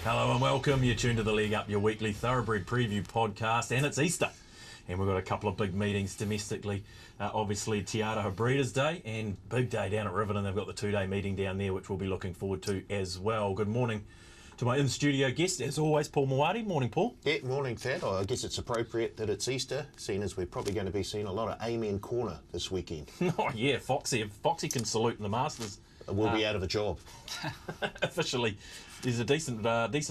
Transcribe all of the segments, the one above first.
Hello and welcome. You're tuned to the League Up, your weekly thoroughbred preview podcast, and it's Easter. And we've got a couple of big meetings domestically. Obviously, Te Aroha Breeders' Day and big day down at Riverton. They've got the two-day meeting down there, which we'll be looking forward to as well. Good morning to my in-studio guest, as always, Paul Mawadi. Morning, Paul. Yeah, morning, Thad. I guess it's appropriate that it's Easter, seeing as we're probably going to be seeing a lot of Amen Corner this weekend. Oh, yeah, Foxy. If Foxy can salute in the Masters, We'll be out of a job. officially, there's a decent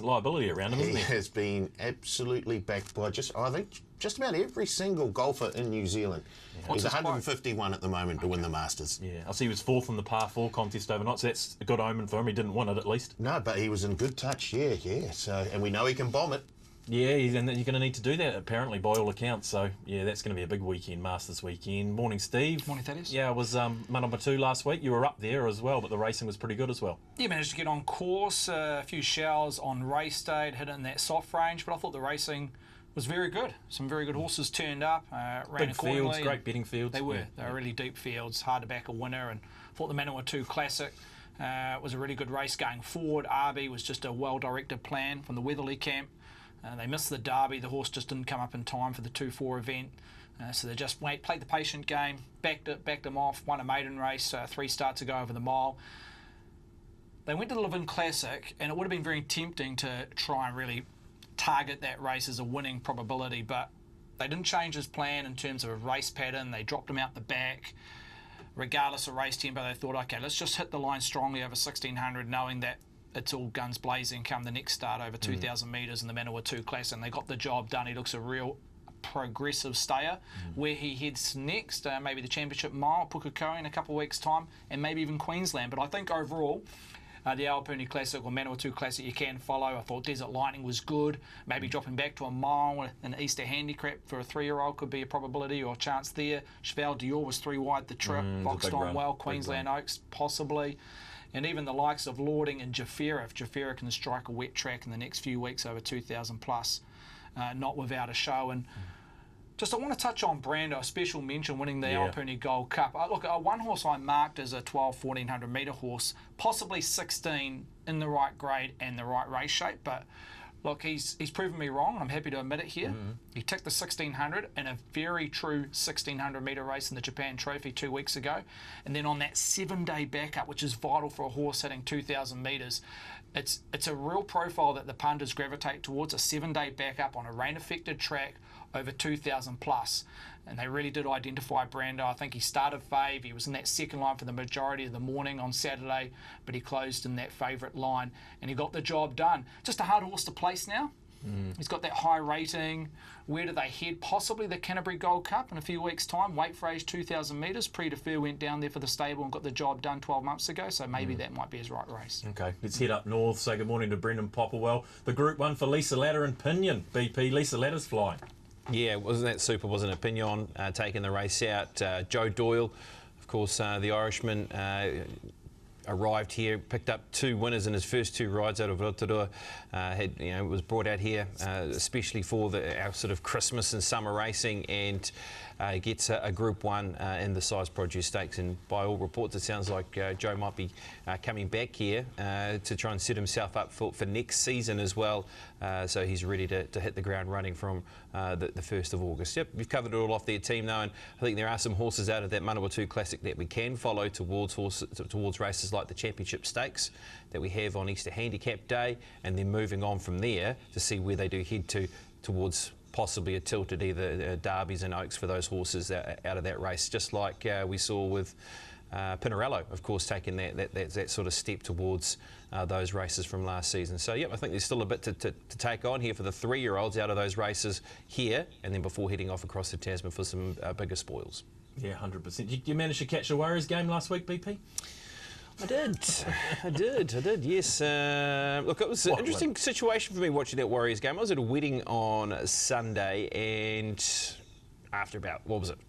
liability around him, isn't He there? has been absolutely backed by I think just about every single golfer in New Zealand. What's He's his 151 at the moment to win the Masters. Yeah, I see he was fourth in the par 4 contest overnight, so that's a good omen for him. He didn't win it, at least. No, but he was in good touch, yeah. So, and we know he can bomb it. Yeah, and you're going to need to do that, apparently, by all accounts. So, yeah, that's going to be a big weekend, Masters weekend. Morning, Steve. Morning, Thaddeus. Yeah, I was Manawatu last week. You were up there as well, but the racing was pretty good as well. Yeah, managed to get on course, a few showers on race day, hit it in that soft range, but I thought the racing was very good. Some very good horses turned up, ran Big accordingly. fields, great betting fields. They were really deep fields, hard to back a winner, and I thought the Manawatu Classic was a really good race going forward. Arby was just a well-directed plan from the Weatherly camp. They missed the Derby. The horse just didn't come up in time for the 2-4 event. So they just played the patient game, backed them off, won a maiden race 3 starts ago over the mile. They went to the Levin Classic, and it would have been very tempting to try and really target that race as a winning probability, but they didn't change his plan in terms of a race pattern. They dropped him out the back. Regardless of race tempo, they thought, okay, let's just hit the line strongly over 1600, knowing that it's all guns blazing come the next start over 2,000 metres in the Manawatu Classic, and they got the job done. He looks a real progressive stayer. Where he heads next, maybe the Championship Mile, Pukekohe in a couple of weeks' time, and maybe even Queensland. But I think overall, the Aupuni Classic or Manawatu Classic you can follow. I thought Desert Lightning was good. Maybe dropping back to a mile with an Easter handicap for a 3-year-old could be a probability or a chance there. Cheval Dior was 3 wide the trip. Boxed on well. Queensland Oaks possibly. And even the likes of Lording and Jafira, if Jafira can strike a wet track in the next few weeks over 2,000 plus, not without a show. And just I want to touch on Brando, a special mention winning the Aupuni Gold Cup. Look, one horse I marked as a 1,1400 metre horse, possibly 16 in the right grade and the right race shape, but look, he's proven me wrong, and I'm happy to admit it here. He ticked the 1600 in a very true 1600 metre race in the Japan Trophy 2 weeks ago. And then on that 7-day backup, which is vital for a horse hitting 2,000 metres, it's a real profile that the punters gravitate towards, a 7-day backup on a rain-affected track over 2,000 plus. And they really did identify Brando. I think he started fave. He was in that second line for the majority of the morning on Saturday, but he closed in that favourite line, and he got the job done. Just a hard horse to place now. He's got that high rating. Where do they head? Possibly the Canterbury Gold Cup in a few weeks' time. Wait for age 2,000 metres. Prix de Fer went down there for the stable and got the job done 12 months ago, so maybe that might be his right race. Okay, let's head up north. Say good morning to Brendan Popplewell. The Group 1 for Lisa Ladder and Pinion. BP, Lisa Ladder's flying. Yeah, wasn't that super? Wasn't it? Pinion taking the race out. Joe Doyle, of course, the Irishman, arrived here, picked up 2 winners in his first 2 rides out of Rotorua. Was brought out here especially for our sort of Christmas and summer racing, and gets a Group 1 in the Size Produce Stakes. And by all reports, it sounds like Joe might be coming back here to try and set himself up for next season as well. So he's ready to hit the ground running from the 1st of August. Yep, we've covered it all off their team now, and I think there are some horses out of that Manawatu Classic that we can follow towards races like the Championship Stakes that we have on Easter Handicap Day, and then moving on from there to see where they do head towards possibly a tilt at either Derbies and Oaks for those horses out of that race, just like we saw with Pinarello, of course, taking that sort of step towards those races from last season. So, yeah, I think there's still a bit to take on here for the 3-year-olds out of those races here, and then before heading off across the Tasman for some bigger spoils. Yeah, 100%. Did you manage to catch the Warriors game last week, BP? I did, yes. Look, it was an interesting situation for me watching that Warriors game. I was at a wedding on Sunday, and after about,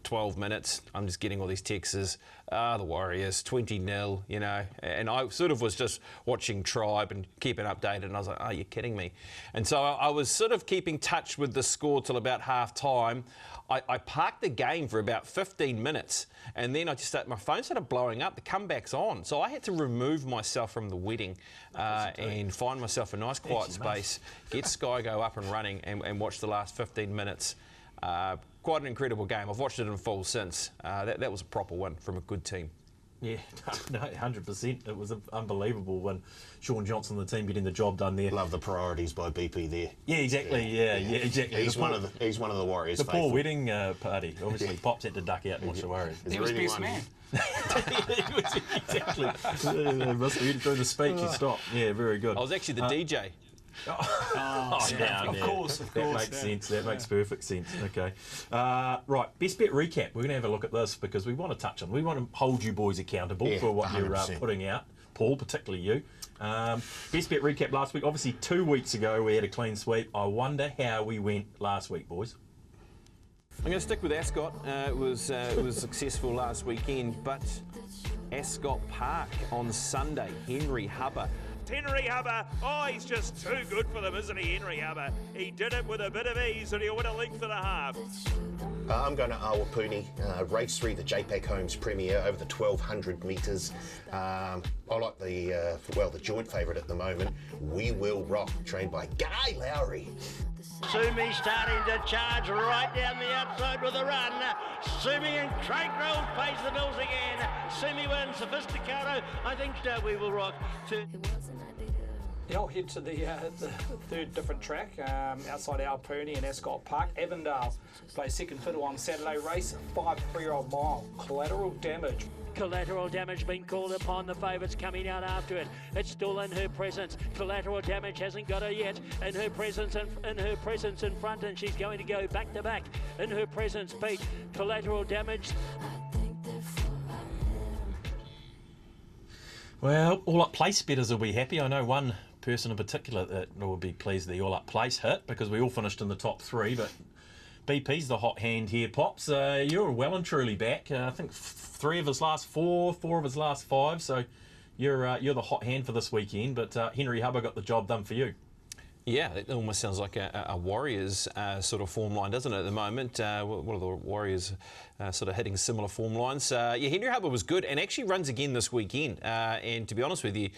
12 minutes, I'm just getting all these texts, the Warriors, 20-0, you know, and I sort of was just watching Tribe and keeping updated, and I was like, oh, you're kidding me. And so I was sort of keeping touch with the score till about half-time. I parked the game for about 15 minutes, and then my phone started blowing up. The comeback's on. So I had to remove myself from the wedding and find myself a nice quiet space, get Sky Go up and running, and watch the last 15 minutes. Quite an incredible game. I've watched it in full since. That was a proper win from a good team. Yeah, no, 100%. It was unbelievable when Sean Johnson and the team getting the job done there. Love the priorities by BP there. Yeah, exactly. Yeah, exactly. He's one of the Warriors. The faithful. poor wedding party. Obviously, Pops had to duck out and watch the Warriors. Is He there was anyone- best man. Exactly. Must have during the speech. He stopped. Yeah, very good. I was actually the DJ. Down there. Of course. That makes sense. That makes perfect sense. Okay. Right. Best bet recap. We're going to have a look at this because we want to touch on. We want to hold you boys accountable Yeah, for what you're 100%. putting out. Paul, particularly you. Best bet recap last week. Obviously, 2 weeks ago we had a clean sweep. I wonder how we went last week, boys. I'm going to stick with Ascot. It was successful last weekend, but Ascot Park on Sunday, Henry Hubber. Henry Hubber, he's just too good for them, isn't he, Henry Hubber? He did it with a bit of ease and he'll win a length and a half. I'm going to Awapuni, race 3, the JPEG Homes Premier over the 1200 metres. I like the joint favourite at the moment, We Will Rock, trained by Guy Lowry. Sumi starting to charge right down the outside with a run. Sumi and Craig Grove pays the bills again. Sumi wins, Sophisticato. I think We Will Rock. Yeah, I'll head to the third different track outside Awapuni and Ascot Park. Avondale plays second fiddle on Saturday race, 5 3-year-old mile. Collateral Damage. Collateral Damage being called upon, the favourites coming out after it. It's still in her presence. Collateral Damage hasn't got her yet. In her presence in front, and she's going to go back to back. In her presence, Pete. Collateral Damage. Well, all up place betters will be happy. I know one person in particular that will be pleased the all up place hit because we all finished in the top 3, but BP's the hot hand here, Pops. You're well and truly back. I think 3 of his last 4 of his last 5, so you're the hot hand for this weekend, but Henry Hubber got the job done for you. Yeah, it almost sounds like a Warriors sort of form line, doesn't it, at the moment? What are the Warriors sort of hitting similar form lines? Yeah, Henry Hubber was good and actually runs again this weekend. And to be honest with you,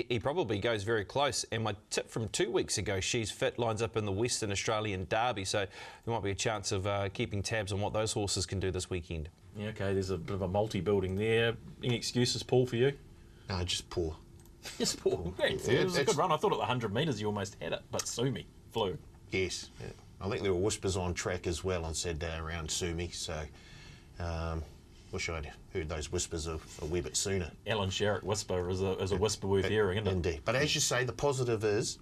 he probably goes very close. And my tip from 2 weeks ago, She's Fit, lines up in the Western Australian Derby. So there might be a chance of keeping tabs on what those horses can do this weekend. Yeah, okay, there's a bit of a multi-building there. Any excuses, Paul, for you? No, just poor. Yes, Paul. Yeah, it was a good run. I thought at the 100 metres you almost had it, but Sumi flew. Yes. Yeah. I think there were whispers on track as well on Saturday around Sumi, so wish I'd heard those whispers a wee bit sooner. Alan Sherrick whisper is a whisper worth hearing, isn't it? Indeed. But as you say, the positive is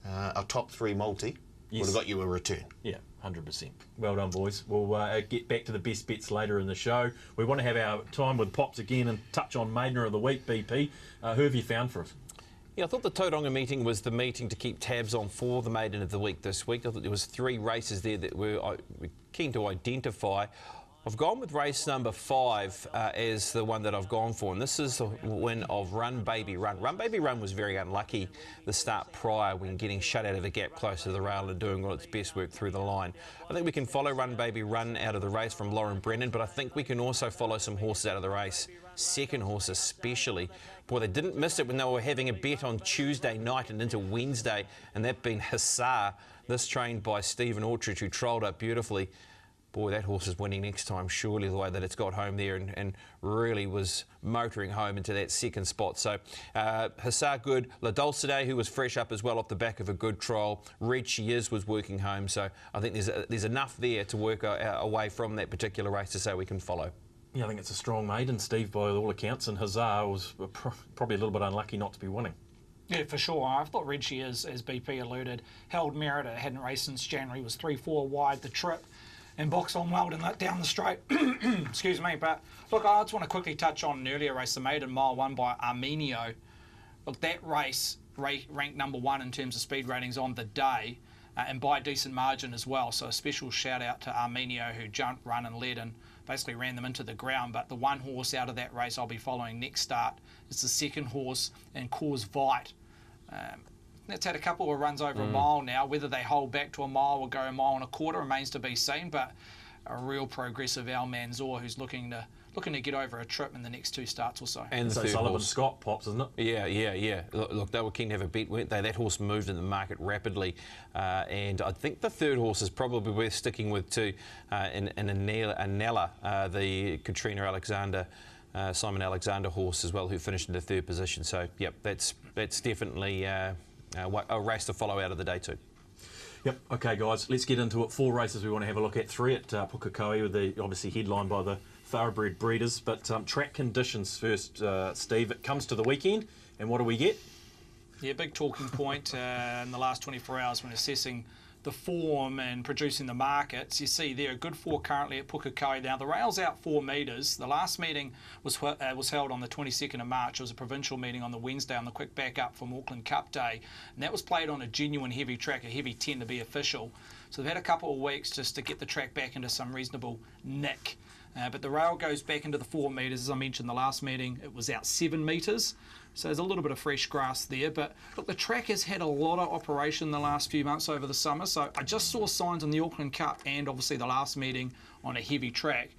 a top 3 multi would have got you a return. Yeah, 100%. Well done, boys. We'll get back to the best bets later in the show. We want to have our time with Pops again and touch on Maiden of the Week, BP. Who have you found for us? Yeah, I thought the Tauranga meeting was the meeting to keep tabs on for the Maiden of the Week this week. I thought there was 3 races there that we're keen to identify. I've gone with race number 5 as the one that I've gone for, and this is the win of Run Baby Run. Run Baby Run was very unlucky the start prior when getting shut out of the gap closer to the rail and doing all its best work through the line. I think we can follow Run Baby Run out of the race from Lauren Brennan, but I think we can also follow some horses out of the race. Second horse especially. Boy, they didn't miss it when they were having a bet on Tuesday night and into Wednesday, and that being Hussar, this trained by Stephen Orchard, who trolled up beautifully. Boy, that horse is winning next time, surely, the way that it's got home there and really was motoring home into that second spot. So, Hussar good. La Dulcide, who was fresh up as well off the back of a good trial. Red She Is was working home. So, I think there's enough there to work away from that particular race to say we can follow. Yeah, I think it's a strong maiden, Steve, by all accounts, and Hussar was probably a little bit unlucky not to be winning. Yeah, for sure. I thought Red She Is, as BP alluded, held merit. It hadn't raced since January, was 3-4 wide the trip, and boxed on well and let down the straight. Excuse me, but look, I just want to quickly touch on an earlier race, the maiden mile won by Armenio. Look, that race ranked number 1 in terms of speed ratings on the day. and by a decent margin as well. So a special shout out to Armenio, who jumped, run and led and basically ran them into the ground. But the one horse out of that race I'll be following next start is the second horse, and Cause Vite. That's had a couple of runs over a mile now. Whether they hold back to a mile or go a mile and a quarter remains to be seen. But a real progressive Al Manzoor who's looking to get over a trip in the next 2 starts or so. And the So third Sullivan horse. Scott pops, isn't it? Yeah. Look, they were keen to have a bet, weren't they? That horse moved in the market rapidly, and I think the third horse is probably worth sticking with too, in Anella, the Katrina Alexander, Simon Alexander horse as well, who finished in the 3rd position. So, yep, that's definitely a race to follow out of the day too. Yep. Okay, guys, let's get into it. 4 races we want to have a look at. 3 at Pukekohe, with the obviously headlined by the thoroughbred breeders. But track conditions first, Steve. It comes to the weekend, and what do we get? Yeah, big talking point in the last 24 hours when assessing the form and producing the markets. You see there a good 4 currently at Pukekohe. Now the rail's out 4 metres. The last meeting was held on the 22nd of March. It was a provincial meeting on the Wednesday on the quick back up from Auckland Cup Day, and that was played on a genuine heavy track, a heavy 10 to be official. So they've had a couple of weeks just to get the track back into some reasonable nick. But the rail goes back into the 4 metres. As I mentioned, the last meeting it was out 7 metres. So there's a little bit of fresh grass there. But look, the track has had a lot of operation the last few months over the summer. So I just saw signs on the Auckland Cup and obviously the last meeting on a heavy track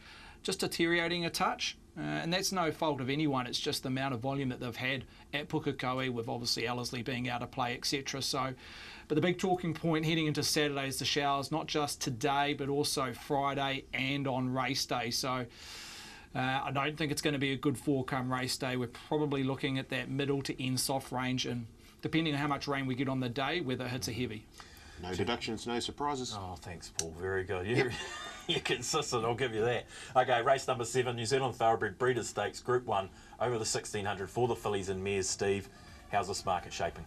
just deteriorating a touch. And that's no fault of anyone. It's just the amount of volume that they've had at Pukekohe, with obviously Ellerslie being out of play, etc. So, but the big talking point heading into Saturday is the showers, not just today, but also Friday and on race day. So I don't think it's going to be a good 4-come race day. We're probably looking at that middle to end soft range, and depending on how much rain we get on the day, whether it hits a heavy. No deductions, no surprises. Oh, thanks, Paul. Very good. You're consistent, I'll give you that. Okay, race number 7, New Zealand Thoroughbred Breeders' Stakes, Group 1, over the 1600 for the fillies and mares. Steve, how's this market shaping?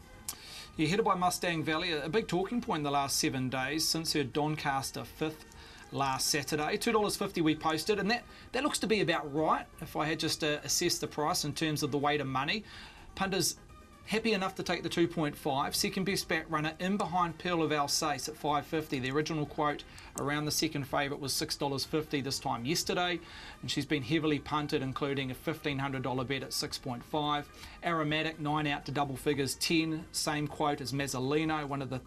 Yeah, headed by Mustang Valley, a big talking point in the last 7 days since her Doncaster 5th last Saturday. $2.50 we posted, and that looks to be about right if I had just assessed the price in terms of the weight of money. Punters happy enough to take the 2.5. Second best back runner in behind Pearl of Alsace at $5.50. The original quote around the second favourite was $6.50 this time yesterday, and she's been heavily punted, including a $1,500 bet at 6.5. Aromatic 9 out to double figures 10. Same quote as Mazzolino, one of the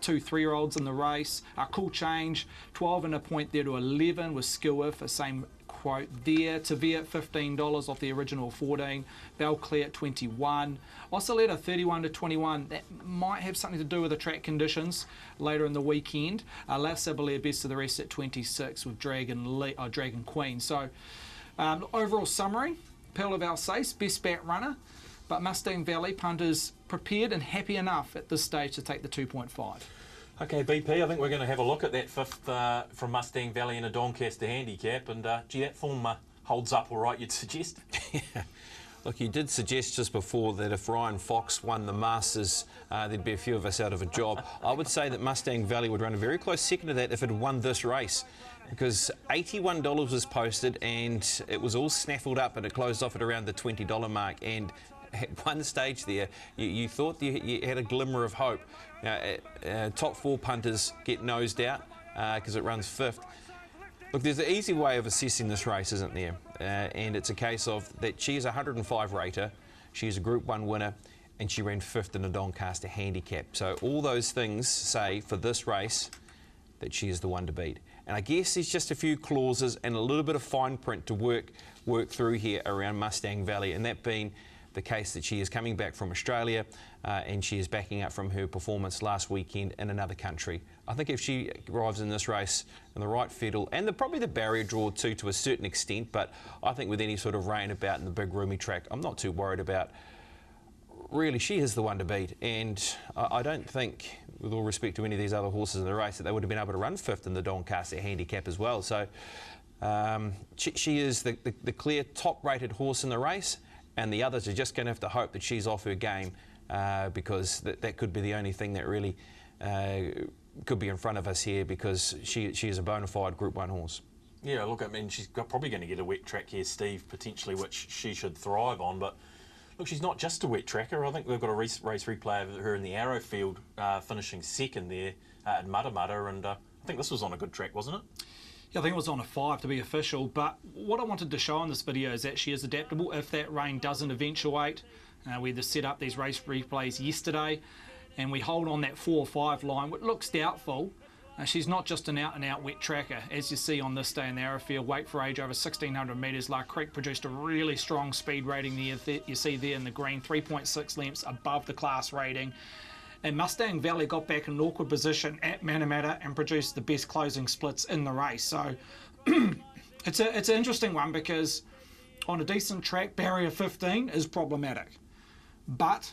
2 3-year-olds in the race. Cool Change 12 and a point there to 11 with Skilworth, the same quote there. Tavia at $15 off the original 14. Belclair at 21. Oscillata 31 to 21. That might have something to do with the track conditions later in the weekend. La Sabalier best of the rest at 26 with Dragon Queen. So overall summary: Pearl of Alsace best back runner, but Mustang Valley punters prepared and happy enough at this stage to take the 2.5. Okay, BP, I think we're going to have a look at that 5th from Mustang Valley in a Doncaster handicap, and gee, that form holds up all right, you'd suggest? Yeah. Look, you did suggest just before that if Ryan Fox won the Masters, there'd be a few of us out of a job. I would say that Mustang Valley would run a very close second to that if it had won this race, because $81 was posted and it was all snaffled up, and it closed off at around the $20 mark. And at one stage there, you thought you had a glimmer of hope. Top 4 punters get nosed out because it runs 5th. Look, there's an easy way of assessing this race, isn't there? And it's a case of that she is a 105 rater, she's a Group 1 winner, and she ran 5th in a Doncaster handicap. So all those things say for this race that she is the one to beat. And I guess there's just a few clauses and a little bit of fine print to work through here around Mustang Valley, and that being the case that she is coming back from Australia and she is backing up from her performance last weekend in another country. I think if she arrives in this race in the right fiddle, and probably the barrier draw too to a certain extent, but I think with any sort of rain about in the big roomy track, I'm not too worried about. Really, she is the one to beat, and I don't think, with all respect to any of these other horses in the race, that they would have been able to run 5th in the Doncaster handicap as well. So she is the clear top-rated horse in the race, and the others are just going to have to hope that she's off her game, because that could be the only thing that really could be in front of us here, because she is a bona fide Group 1 horse. Yeah, look, I mean, she's probably going to get a wet track here, Steve, potentially, which she should thrive on. But look, she's not just a wet tracker. I think we've got a race replay of her in the Arrowfield, finishing second there at Matamata, and I think this was on a good track, wasn't it? Yeah, I think it was on a 5 to be official, but what I wanted to show in this video is that she is adaptable if that rain doesn't eventuate. We just set up these race replays yesterday, and we hold on that 4 or 5 line, which looks doubtful. She's not just an out-and-out wet tracker. As you see on this day in the Arrowfield, weight for age over 1,600 metres, La Creek produced a really strong speed rating there. You see there in the green, 3.6 lengths above the class rating. And Mustang Valley got back in an awkward position at Matamata and produced the best closing splits in the race. So it's an interesting one, because on a decent track, barrier 15 is problematic. But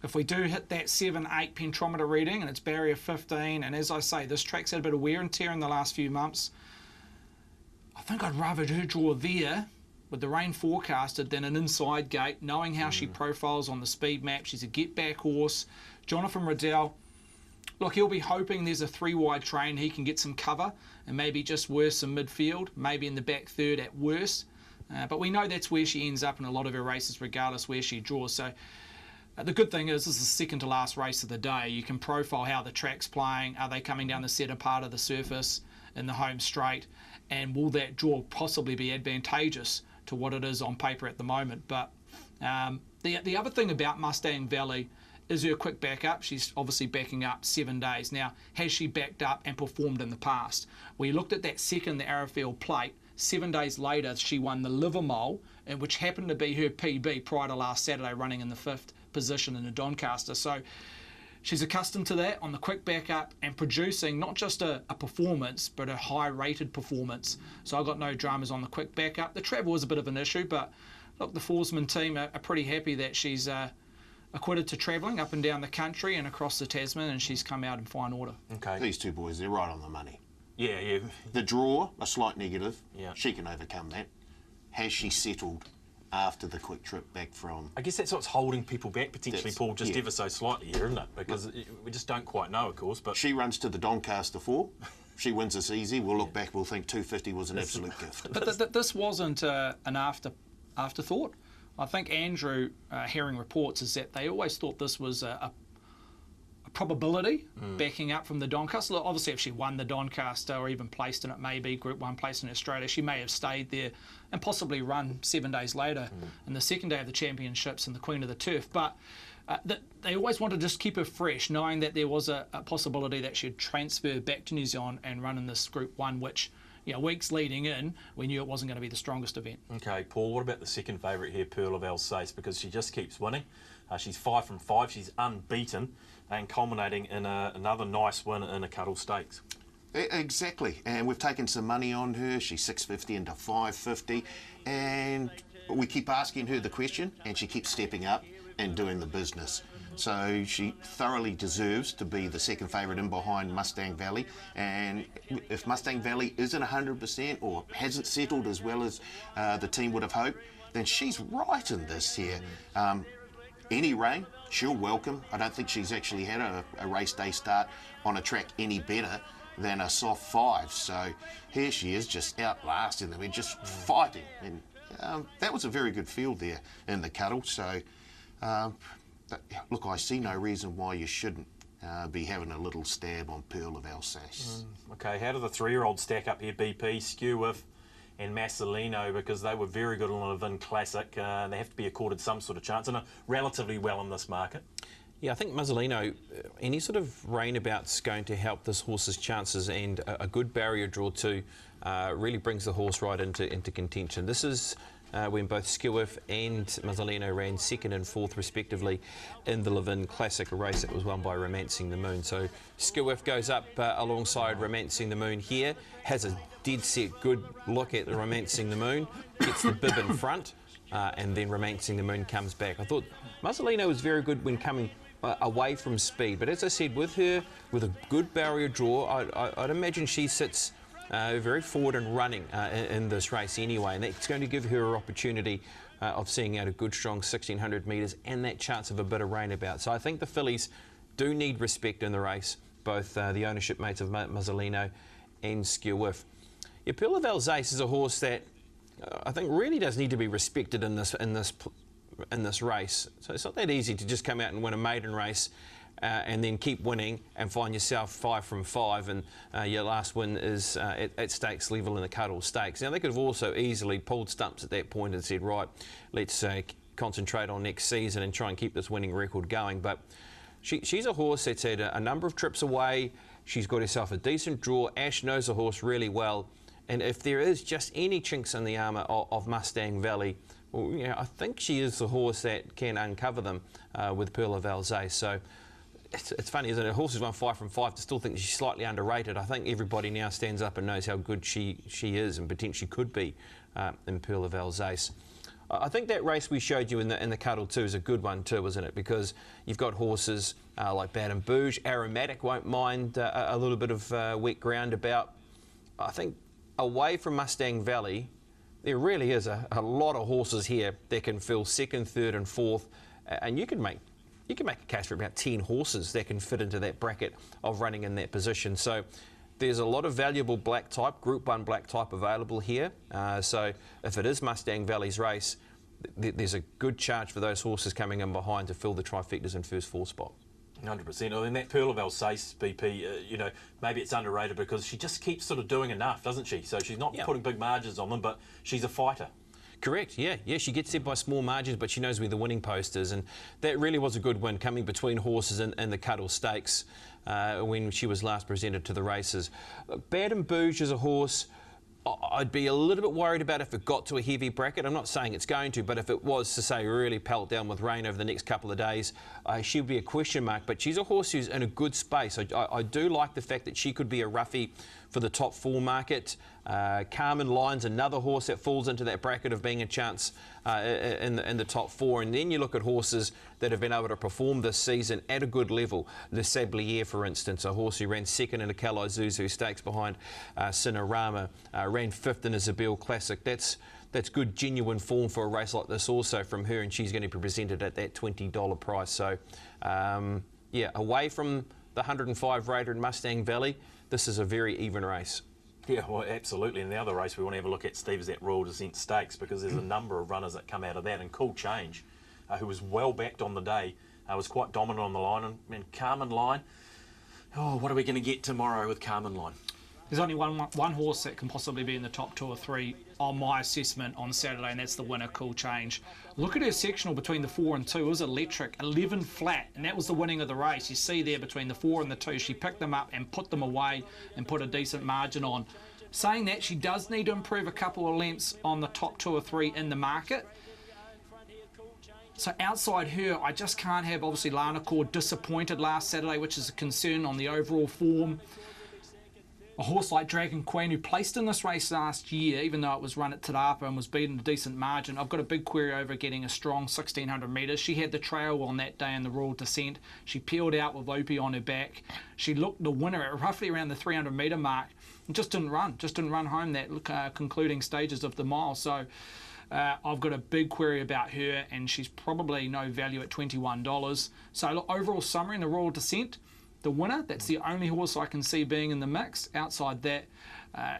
if we do hit that 7-8 pentometer reading and it's barrier 15, and as I say, this track's had a bit of wear and tear in the last few months, I think I'd rather her draw there with the rain forecasted than an inside gate, knowing how she profiles on the speed map. She's a get-back horse. Jonathan Riddell, look, he'll be hoping there's a 3-wide train, he can get some cover and maybe just worse in midfield, maybe in the back third at worst. But we know that's where she ends up in a lot of her races, regardless where she draws. So the good thing is this is the second to last race of the day. You can profile how the track's playing. Are they coming down the centre part of the surface in the home straight? And will that draw possibly be advantageous to what it is on paper at the moment? But the other thing about Mustang Valley is her quick backup. She's obviously backing up 7 days. Now, has she backed up and performed in the past? We looked at that second, the Arrowfield Plate. 7 days later, she won the Livermore, which happened to be her PB prior to last Saturday, running in the 5th position in the Doncaster. So she's accustomed to that on the quick backup and producing not just a performance, but a high-rated performance. So I've got no dramas on the quick backup. The travel was a bit of an issue, but look, the Forsman team are pretty happy that she's acquitted to travelling up and down the country and across the Tasman, and she's come out in fine order. Okay. These two boys, they're right on the money. Yeah. The draw, a slight negative. Yeah. She can overcome that. Has she settled after the quick trip back from... I guess that's what's holding people back potentially, Paul, just ever so slightly here, isn't it? Because we just don't quite know, of course. But she runs to the Doncaster 4. She wins this easy. We'll look back, we'll think 250 was an absolute gift. But this wasn't an afterthought. I think Andrew, hearing reports, is that they always thought this was a probability backing up from the Doncaster. Look, obviously, if she won the Doncaster or even placed in it, maybe Group 1 place in Australia, she may have stayed there and possibly run 7 days later in the second day of the championships and the Queen of the Turf. But they always wanted to just keep her fresh, knowing that there was a possibility that she'd transfer back to New Zealand and run in this Group 1, which, weeks leading in, we knew it wasn't going to be the strongest event. Okay, Paul, what about the second favourite here, Pearl of Alsace? Because she just keeps winning. She's 5 from 5. She's unbeaten and culminating in another nice win in a Cuddle Stakes. Exactly, and we've taken some money on her. She's 650 into 550, and we keep asking her the question, and she keeps stepping up and doing the business. So she thoroughly deserves to be the second favourite in behind Mustang Valley. And if Mustang Valley isn't 100% or hasn't settled as well as the team would have hoped, then she's right in this here. Any rain, she'll welcome. I don't think she's actually had a race day start on a track any better than a soft 5. So here she is, just outlasting them and just fighting. And that was a very good field there in the Cuddle. So look, I see no reason why you shouldn't be having a little stab on Pearl of Alsace. Okay, how do the 3-year-olds stack up here, BP, Skew and Marcelino, because they were very good on a Levin Classic. They have to be accorded some sort of chance and are relatively well in this market. Yeah, I think Mazzolino, any sort of rainabout's going to help this horse's chances, and a good barrier draw too really brings the horse right into contention. This is when both Skewif and Mazzolino ran 2nd and 4th respectively in the Levin Classic, a race that was won by Romancing the Moon. So Skewif goes up alongside Romancing the Moon here, has a dead set good look at the Romancing the Moon, gets the bib in front, and then Romancing the Moon comes back. I thought Mazzolino was very good when coming away from speed, but as I said, with her, with a good barrier draw, I'd imagine she sits very forward and running in this race anyway, and that's going to give her an opportunity of seeing out a good strong 1,600 metres and that chance of a bit of rain about. So I think the fillies do need respect in the race, both the ownership mates of Mazzolino and Skewif. Yeah, Pearl of Alsace is a horse that I think really does need to be respected in this race. So it's not that easy to just come out and win a maiden race and then keep winning and find yourself 5 from 5, and your last win is at stakes level in the Cuddle Stakes. Now, they could have also easily pulled stumps at that point and said, right, let's concentrate on next season and try and keep this winning record going. But she's a horse that's had a number of trips away. She's got herself a decent draw. Ash knows the horse really well. And if there is just any chinks in the armour of Mustang Valley, well, you know, I think she is the horse that can uncover them with Pearl of Alsace. So it's funny, isn't it? A horse who's won 5 from 5 to still think she's slightly underrated. I think everybody now stands up and knows how good she is and potentially could be in Pearl of Alsace. I think that race we showed you in the Cuddle too is a good one too, isn't it? Because you've got horses like Bad and Bouge. Aromatic won't mind a little bit of wet ground about. I think away from Mustang Valley, there really is a lot of horses here that can fill 2nd, 3rd and 4th, and you can make a case for about 10 horses that can fit into that bracket of running in that position. So there's a lot of valuable black type, Group 1 black type available here. So if it is Mustang Valley's race, there's a good charge for those horses coming in behind to fill the trifectas in first 4 spot. 100%. Well, in that Pearl of Alsace, BP, you know, maybe it's underrated because she just keeps sort of doing enough, doesn't she? So she's not putting big margins on them, but she's a fighter. Correct, yeah, she gets there by small margins, but she knows where the winning post is, and that really was a good win coming between horses in the Cuddle Stakes when she was last presented to the races. Bad and Bouge is a horse I'd be a little bit worried about if it got to a heavy bracket. I'm not saying it's going to, but if it was to say really pelt down with rain over the next couple of days, she would be a question mark. But she's a horse who's in a good space. I do like the fact that she could be a roughie for the top 4 market. Carmen Line's another horse that falls into that bracket of being a chance in the top 4. And then you look at horses that have been able to perform this season at a good level. Le Sablier, for instance, a horse who ran 2nd in the Calais Zuzu Stakes behind Cinerama, ran 5th in Isabel Classic. That's good, genuine form for a race like this also from her, and she's going to be presented at that $20 price. So, yeah, away from the 105 rated Mustang Valley, this is a very even race. Yeah, well, absolutely. And the other race we want to have a look at, Steve, is that Royal Descent Stakes, because there's a number of runners that come out of that. And Cool Change, who was well backed on the day, was quite dominant on the line. And Carmen Line, oh, what are we going to get tomorrow with Carmen Line? There's only one horse that can possibly be in the top 2 or 3 on my assessment on Saturday, and that's the winner, Cool Change. Look at her sectional between the 4 and 2. It was electric, 11 flat, and that was the winning of the race. You see there between the 4 and the 2, she picked them up and put them away and put a decent margin on. Saying that, she does need to improve a couple of lengths on the top 2 or 3 in the market. So outside her, I just can't have, obviously, Lana Cord disappointed last Saturday, which is a concern on the overall form. A horse like Dragon Queen, who placed in this race last year, even though it was run at Te Rapa and was beaten a decent margin, I've got a big query over getting a strong 1,600 metres. She had the trail on that day in the Royal Descent. She peeled out with Opie on her back. She looked the winner at roughly around the 300 metre mark and just didn't run home that concluding stages of the mile. So I've got a big query about her, and she's probably no value at $21. So look, overall summary in the Royal Descent, the winner, that's the only horse I can see being in the mix. Outside that,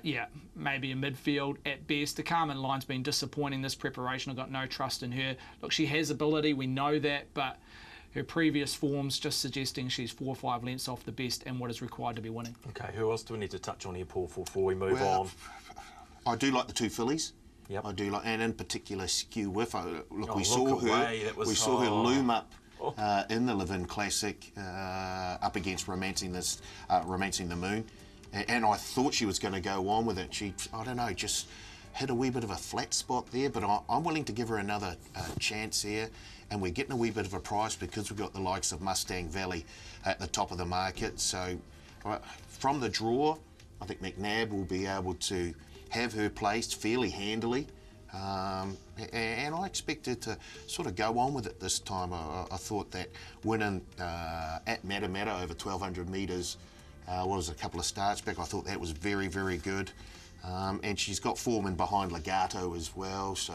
yeah, maybe a midfield at best. The Carmen Line's been disappointing this preparation. I've got no trust in her. Look, she has ability, we know that, but her previous form's just suggesting she's 4 or 5 lengths off the best and what is required to be winning. Okay, who else do we need to touch on here, Paul, before we move on? I do like the 2 fillies. Yep. I do like, and in particular, Skew Whiff. We saw her loom up in the Levin Classic up against Romancing the Moon, and I thought she was going to go on with it. She, I don't know, just hit a wee bit of a flat spot there, but I'm willing to give her another chance here, and we're getting a wee bit of a price because we've got the likes of Mustang Valley at the top of the market. So from the draw, I think McNabb will be able to have her placed fairly handily. And I expected to sort of go on with it this time. I thought that winning at Matamata over 1,200 metres was a couple of starts back. I thought that was very, very good. And she's got form in behind Legato as well. So,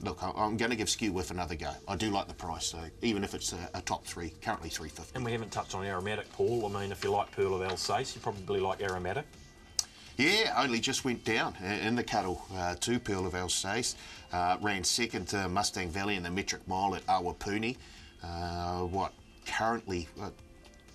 look, I'm going to give Skew Whiff another go. I do like the price, so even if it's a top 3, currently $3.50. And we haven't touched on Aromatic, Paul. I mean, if you like Pearl of Alsace, you probably like Aromatic. Yeah, only just went down in the Cuddle to Pearl of Alsace. Ran 2nd to Mustang Valley in the metric mile at Awapuni. Currently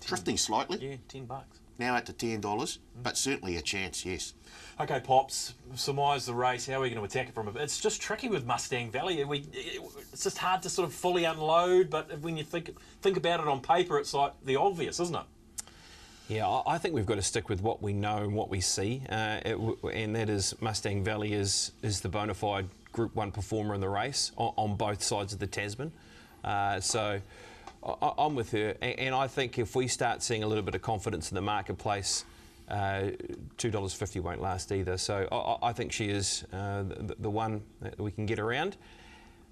drifting slightly. Yeah, $10. Now at to $10, but certainly a chance, yes. Okay, Pops, surmise the race. How are we going to attack it from it? It's just tricky with Mustang Valley. It's just hard to sort of fully unload, but when you think about it on paper, it's like the obvious, isn't it? Yeah, I think we've got to stick with what we know and what we see, and that is Mustang Valley is the bona fide Group 1 performer in the race on both sides of the Tasman. So I'm with her, and I think if we start seeing a little bit of confidence in the marketplace, $2.50 won't last either. So I think she is the one that we can get around.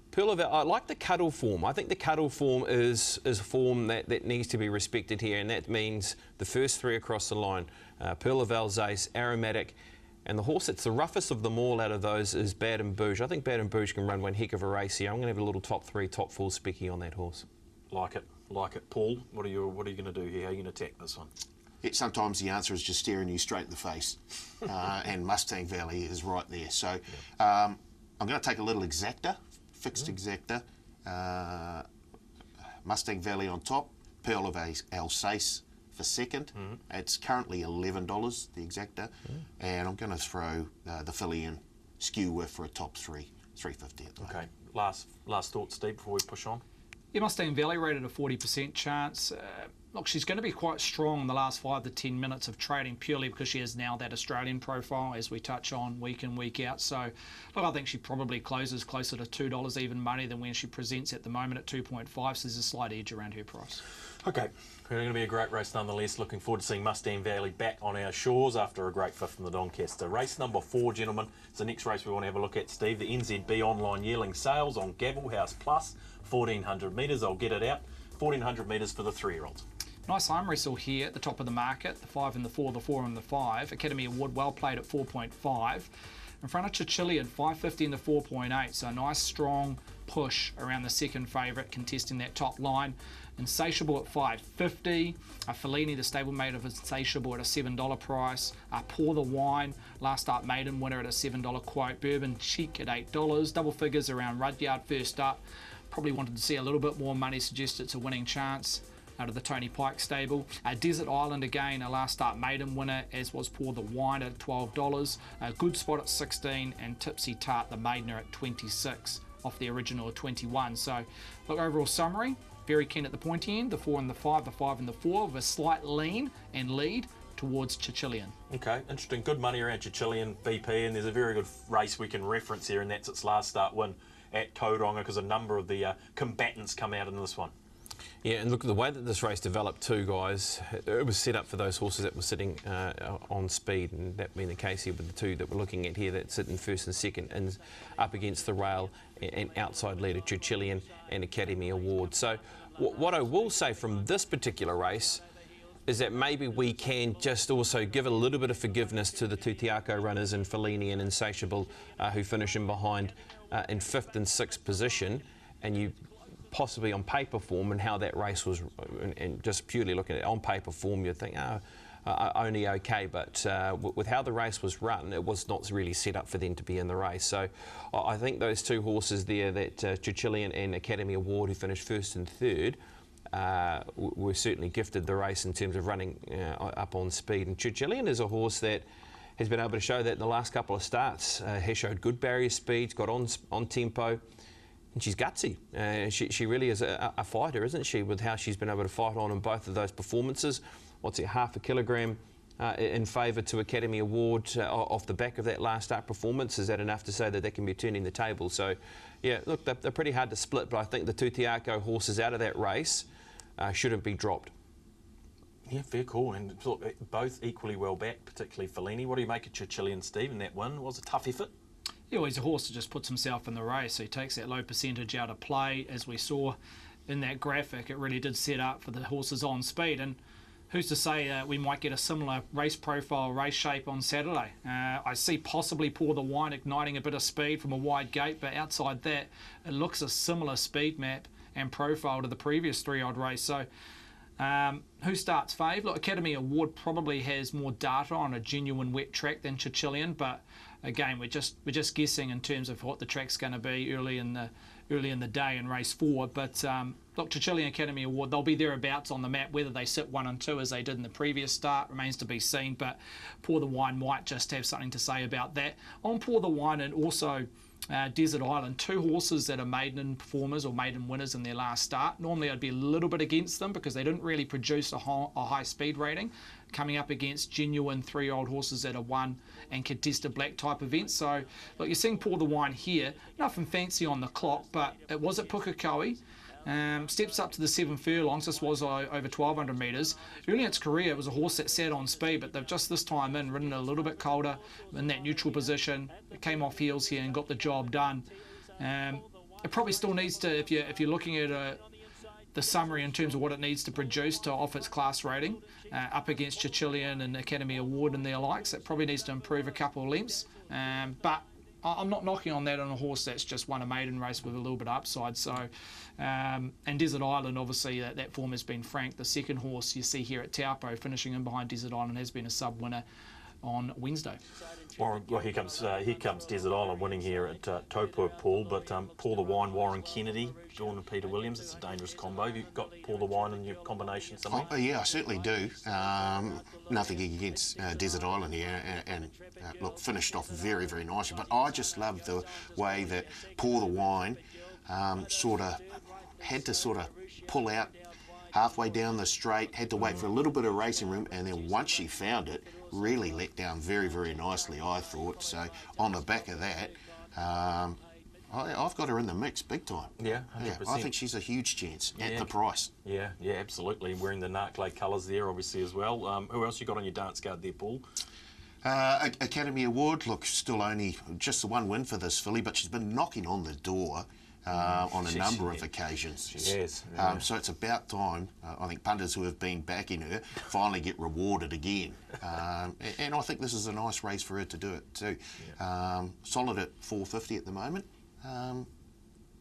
Pearl of I like the cuddle form. I think the cuddle form is a form that needs to be respected here, and that means the first three across the line. Pearl of Alsace, Aromatic, and the horse that's the roughest of them all out of those is Bad and Bouge. I think Bad and Bouge can run one heck of a race here. I'm going to have a little top 3, top 4 specky on that horse. Like it. Paul, what are you going to do here? How are you going to attack this one? Sometimes the answer is just staring you straight in the face, and Mustang Valley is right there. So I'm going to take a little exacta, fixed exacta, Mustang Valley on top, Pearl of Alsace for second. It's currently $11, the exacta, and I'm going to throw the filly in Skew Whiff for a top 3, $3.50 at the moment. Okay, last thoughts, Steve, before we push on. Yeah, Mustang Valley rated a 40% chance. Look, she's going to be quite strong in the last 5 to 10 minutes of trading purely because she has now that Australian profile, as we touch on week in, week out. So, look, I think she probably closes closer to $2 even money than when she presents at the moment at 2.5. So there's a slight edge around her price. Okay, it's going to be a great race nonetheless. Looking forward to seeing Mustang Valley back on our shores after a great fifth from the Doncaster. Race number 4, gentlemen, is the next race we want to have a look at, Steve. The NZB Online Yearling Sales on Gavel House Plus, 1,400 metres. I'll get it out. 1,400 metres for the 3-year-olds. Nice arm wrestle here at the top of the market. The 5 and the 4, the 4 and the 5. Academy Award well played at 4.5. In front of Chichilian, 5.50 and the 4.8. So a nice strong push around the second favourite, contesting that top line. Insatiable at 5.50. Fellini, the stablemate of Insatiable, at a $7 price. Pour the Wine, last start maiden winner at a $7 quote. Bourbon Cheek at $8. Double figures around Rudyard first up. Probably wanted to see a little bit more money, suggest it's a winning chance out of the Tony Pike stable. Desert Island again, a last start maiden winner, as was Pour the Wine at $12. Good Spot at 16, and Tipsy Tart, the maidener, at 26 off the original at 21. So, look, overall summary, very keen at the pointy end, the 4 and the 5, the 5 and the 4, with a slight lean and lead towards Chichilian. Okay, interesting. Good money around Chichilian VP, and there's a very good race we can reference here, and that's its last start win at Tauranga, because a number of the combatants come out in this one. Yeah, and look, the way that this race developed too, guys, it was set up for those horses that were sitting on speed, and that being the case here with the two that we're looking at here that sit in first and second and up against the rail and outside leader Chichilian and Academy Award. So what I will say from this particular race is that maybe we can just also give a little bit of forgiveness to the two Tiako runners in Fellini and Insatiable, who finish in behind in 5th and 6th position, and you possibly on paper form and how that race was, and just purely looking at it on paper form, you'd think, only okay, but with how the race was run, it was not really set up for them to be in the race. So I think those two horses there, that Chichilian and Academy Award, who finished 1st and 3rd, were certainly gifted the race in terms of running up on speed. And Chichilian is a horse that has been able to show that in the last couple of starts. Has showed good barrier speeds, got on tempo, and she's gutsy. She really is a fighter, isn't she, with how she's been able to fight on in both of those performances. What's it, half a kilogram in favour to Academy Award off the back of that last start performance? Is that enough to say that they can be turning the table? So, yeah, look, they're pretty hard to split, but I think the two Tiako horses out of that race shouldn't be dropped. Yeah, fair call, and look, both equally well backed, particularly Fellini. What do you make of Chichilian, Steve, in that win? Was a tough effort? Yeah, well, he's a horse that just puts himself in the race. So he takes that low percentage out of play, as we saw in that graphic. It really did set up for the horses on speed, and who's to say we might get a similar race profile, race shape on Saturday. I see possibly Pour the Wine igniting a bit of speed from a wide gate, but outside that, it looks a similar speed map and profile to the previous 3-odd race. So who starts fave? Look, Academy Award probably has more data on a genuine wet track than Chichilian, but again, we're just guessing in terms of what the track's going to be early in early in the day in race 4. But look, Chichilian Academy Award, they'll be thereabouts on the map. Whether they sit 1 and 2 as they did in the previous start remains to be seen. But Pour the Wine might just have something to say about that. On Pour the Wine and also Desert Island, 2 horses that are maiden performers or maiden winners in their last start. Normally I'd be a little bit against them because they didn't really produce a high speed rating, coming up against genuine 3-year-old horses that are won and contested black type events. So look, you're seeing Pour the Wine here, nothing fancy on the clock, but it was at Pukekohe. Steps up to the 7 furlongs. This was over 1,200 metres. Early in its career, it was a horse that sat on speed, but they've just this time ridden a little bit colder in that neutral position. It came off heels here and got the job done. It probably still needs to, if you're looking at the summary in terms of what it needs to produce to off its class rating, up against Chichilian and Academy Award and their likes, it probably needs to improve a couple of lengths. But I'm not knocking on that on a horse that's just won a maiden race with a little bit of upside. So, and Desert Island, obviously, that form has been frank. The second horse you see here at Taupo finishing in behind Desert Island has been a sub-winner on Wednesday. Well, here comes Desert Island winning here at Taupo, Paul. But Pour the Wine, Warren Kennedy, Jordan and Peter Williams. It's a dangerous combo. Have you got Pour the Wine in your combination somewhere? Oh, yeah, I certainly do. Nothing against Desert Island here, and look, finished off very, very nicely. But I just love the way that Pour the Wine sort of had to pull out halfway down the straight, had to wait for a little bit of racing room, and then once she found it, really let down very, very nicely, I thought. So on the back of that, I've got her in the mix big time. Yeah, 100%. Yeah, I think she's a huge chance at the price. Yeah, absolutely. Wearing the Narclay colours there, obviously, as well. Who else you got on your dance card there, Paul? Academy Award, look, still only just the 1 win for this filly, but she's been knocking on the door on a number of occasions. She has. Yeah. So it's about time, I think punters who have been backing her finally get rewarded again. And I think this is a nice race for her to do it too. Yeah. Solid at 450 at the moment.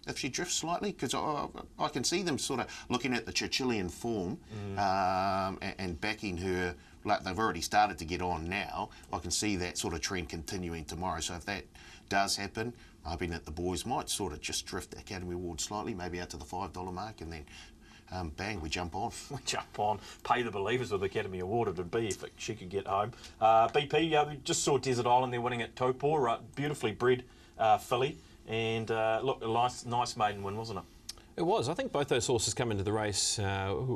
If she drifts slightly, because I can see them sort of looking at the Chichilian form and backing her, like they've already started to get on now. I can see that sort of trend continuing tomorrow. So if that does happen, I'm hoping that the boys might sort of just drift the Academy Award slightly, maybe out to the $5 mark, and then bang, we jump on. We jump on. Pay the believers with the Academy Award it would be if she could get home. BP, we just saw Desert Island there winning at Taupo, beautifully bred filly. And look, a nice maiden win, wasn't it? It was. I think both those horses come into the race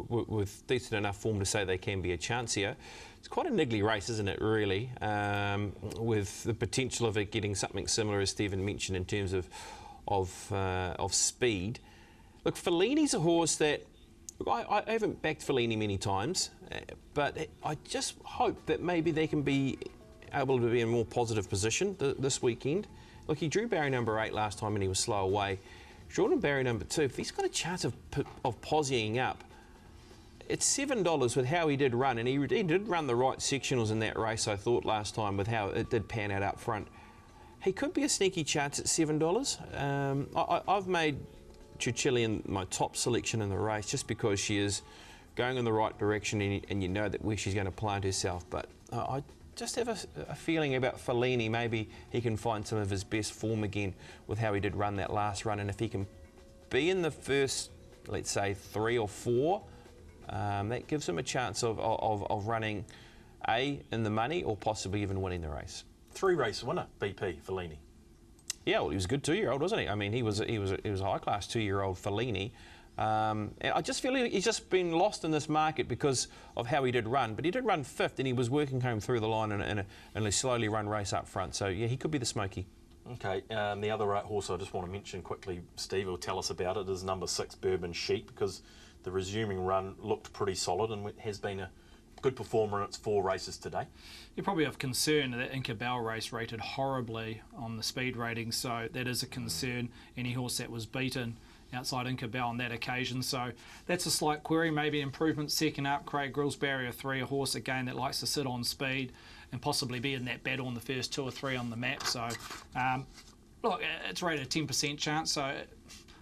with decent enough form to say they can be a chance here. It's quite a niggly race, isn't it, really, with the potential of it getting something similar, as Stephen mentioned, in terms of speed. Look, Fellini's a horse that, I haven't backed Fellini many times, but I just hope that maybe they can be able to be in a more positive position this weekend. Look, he drew barrier number 8 last time and he was slow away. Jordan barrier number 2, if he's got a chance of possying up, it's $7 with how he did run, and he did run the right sectionals in that race, I thought, last time, with how it did pan out up front. He could be a sneaky chance at $7. I've made Chichilian my top selection in the race just because she is going in the right direction, and you know that where she's going to plant herself. But I just have a feeling about Fellini. Maybe he can find some of his best form again with how he did run that last run, and if he can be in the first, let's say, 3 or 4, that gives him a chance of running in the money or possibly even winning the race. 3-race winner, BP, Fellini. Yeah, well, he was a good 2-year-old, wasn't he? I mean, he was a high-class 2-year-old Fellini. And I just feel he's just been lost in this market because of how he did run. But he did run 5th, and he was working home through the line in a slowly run race up front. So, yeah, he could be the smoky. Okay, the other horse I just want to mention quickly, Steve will tell us about it, is number 6, Bourbon Chic, because the resuming run looked pretty solid and has been a good performer in its 4 races today. You probably have concern that Inca Bell race rated horribly on the speed rating, so that is a concern. Any horse that was beaten outside Inca Bell on that occasion, so that's a slight query. Maybe improvement second up. Craig Grill's barrier 3, a horse again that likes to sit on speed and possibly be in that battle on the first 2 or 3 on the map. So look, it's rated a 10% chance, so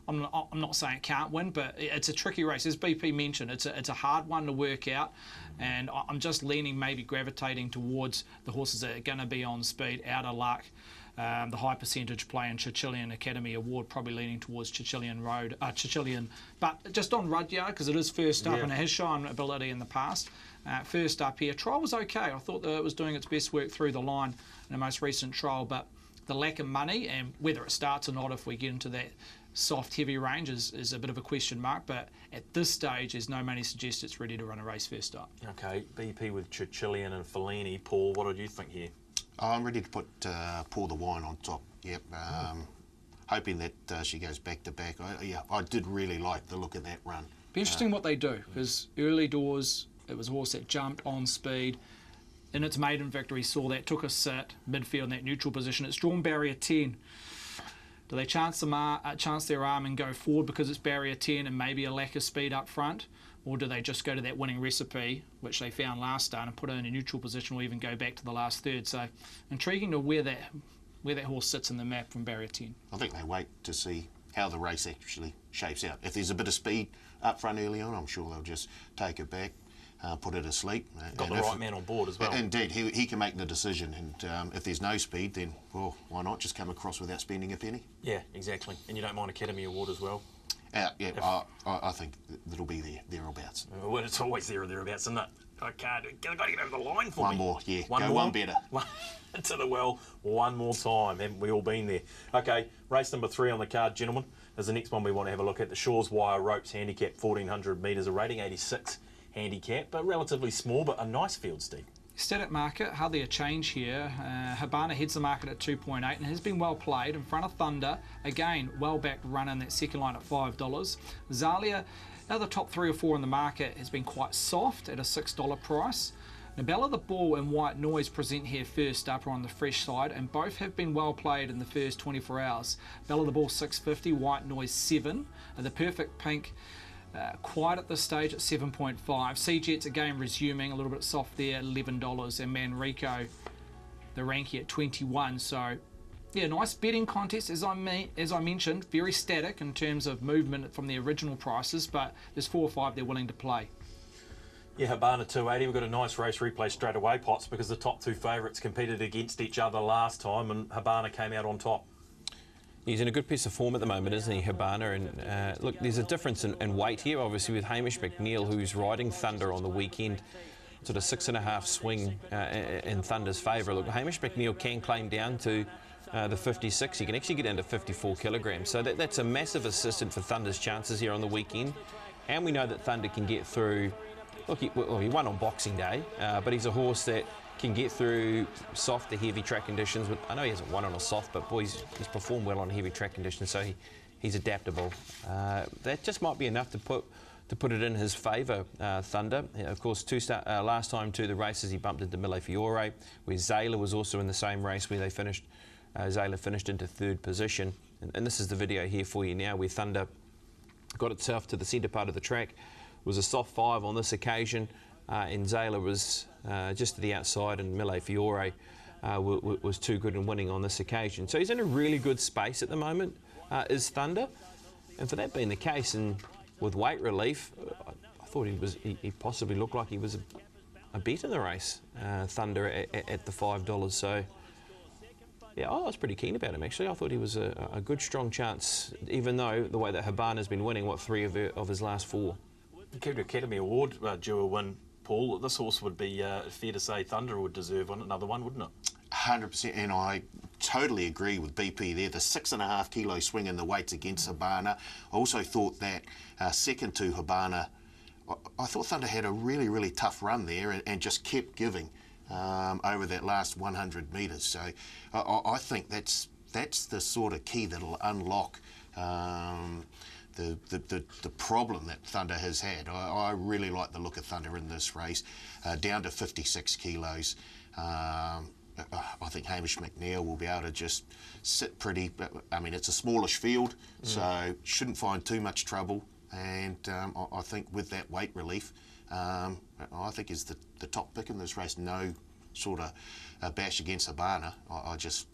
I'm not saying it can't win, but it's a tricky race. As BP mentioned, it's a hard one to work out, and I'm just leaning, maybe gravitating towards the horses that are going to be on speed, out of luck. the high percentage play in Chichilian Academy Award, probably leaning towards Chichilian, but just on Rudyard, because it is first up and it has shown ability in the past. First up here, trial was okay. I thought that it was doing its best work through the line in the most recent trial, but the lack of money and whether it starts or not if we get into that soft heavy range is a bit of a question mark, but at this stage there's no money suggests it's ready to run a race first up. Okay, BP with Chichilian and Fellini. Paul, what did you think here? I'm ready to put Pour the Wine on top. Yep. Hoping that she goes back to back. I did really like the look of that run. Be interesting what they do, because early doors it was a horse that jumped on speed. In its maiden victory, saw that, took a sit, midfield in that neutral position. It's drawn barrier 10. Do they chance their arm and go forward because it's barrier 10 and maybe a lack of speed up front? Or do they just go to that winning recipe, which they found last start, and put it in a neutral position or even go back to the last third? So intriguing to where that horse sits in the map from barrier 10. I think they wait to see how the race actually shapes out. If there's a bit of speed up front early on, I'm sure they'll just take it back. Put it asleep. Got the right man on board as well. Indeed, he can make the decision, and if there's no speed, then, well, why not just come across without spending a penny? Yeah, exactly. And you don't mind Academy Award as well? I think it'll be thereabouts. Well, it's always there or thereabouts, isn't it? I've got to get over the line for me. One more, yeah. One better. To the well, one more time. Haven't we all been there? Okay, race number 3 on the card, gentlemen, is the next one we want to have a look at. The Shaw's Wire Ropes Handicap, 1,400 metres, a rating 86 handicap, but relatively small, but a nice field, Steve. Static market, hardly a change here. Habana heads the market at 2.8 and has been well played in front of Thunder. Again, well-backed run in that second line at $5. Zalia, now the top 3 or 4 in the market, has been quite soft at a $6 price. Now Bella the Bull and White Noise present here first up on the fresh side, and both have been well played in the first 24 hours. Bella the Bull $6.50, White Noise $7. The Perfect Pink quiet at this stage at 7.5. Sea-Jets again resuming a little bit soft there, $11, and Manrico, the ranky at 21. So yeah, nice betting contest as I mentioned, very static in terms of movement from the original prices, but there's 4 or 5 they're willing to play. Yeah, Habana 280. We've got a nice race replay straight away, Potts, because the top 2 favourites competed against each other last time, and Habana came out on top. He's in a good piece of form at the moment, isn't he, Habana? And look, there's a difference in weight here, obviously, with Hamish McNeil, who's riding Thunder on the weekend. Sort of 6.5 swing in Thunder's favour. Look, Hamish McNeil can claim down to the 56. He can actually get into 54 kilograms. So that's a massive assistant for Thunder's chances here on the weekend. And we know that Thunder can get through. Look, he won on Boxing Day, but he's a horse that can get through soft to heavy track conditions. I know he hasn't won on a soft, but boy, he's performed well on heavy track conditions, so he's adaptable. That just might be enough to put it in his favour, Thunder. Of course, last time to the races he bumped into Mille Fiore, where Zayla was also in the same race where they finished. Zayla finished into 3rd position, and this is the video here for you now, where Thunder got itself to the centre part of the track. It was a soft 5 on this occasion, and Zayla was just to the outside, and Mille Fiore was too good in winning on this occasion. So he's in a really good space at the moment, is Thunder. And for that being the case, and with weight relief, I thought he possibly looked like he was a bet in the race, Thunder at the $5. So yeah, I was pretty keen about him actually. I thought he was a good strong chance, even though the way that Habana's been winning, 3 of his last 4. Keep the Academy Award due a win, Paul. This horse would be fair to say Thunder would deserve another one, wouldn't it? 100%, and I totally agree with BP there. The 6.5 kilo swing in the weights against Habana. I also thought that second to Habana, I thought Thunder had a really, really tough run there and just kept giving over that last 100 metres. So I think that's the sort of key that'll unlock the problem that Thunder has had. I really like the look of Thunder in this race, down to 56 kilos. I think Hamish McNeil will be able to just sit pretty. I mean, it's a smallish field, so shouldn't find too much trouble. And I think with that weight relief, I think is the top pick in this race. No sort of bash against Habana. I just.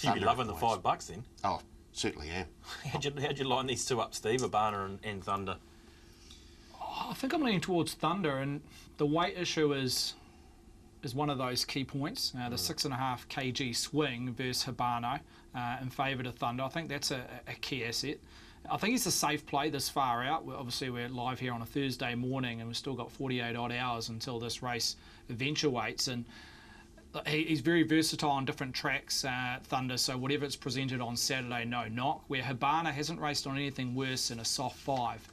You'd be loving the $5 then. Oh, certainly am. How'd you line these two up, Steve? Habana and Thunder. I think I'm leaning towards Thunder, and the weight issue is is one of those key points. The 6.5 kg swing versus Habano in favour of Thunder. I think that's a key asset. I think he's a safe play this far out. Obviously, we're live here on a Thursday morning and we've still got 48 odd hours until this race eventuates. And he's very versatile on different tracks, Thunder, so whatever it's presented on Saturday, no knock. Where Habana hasn't raced on anything worse than a soft 5.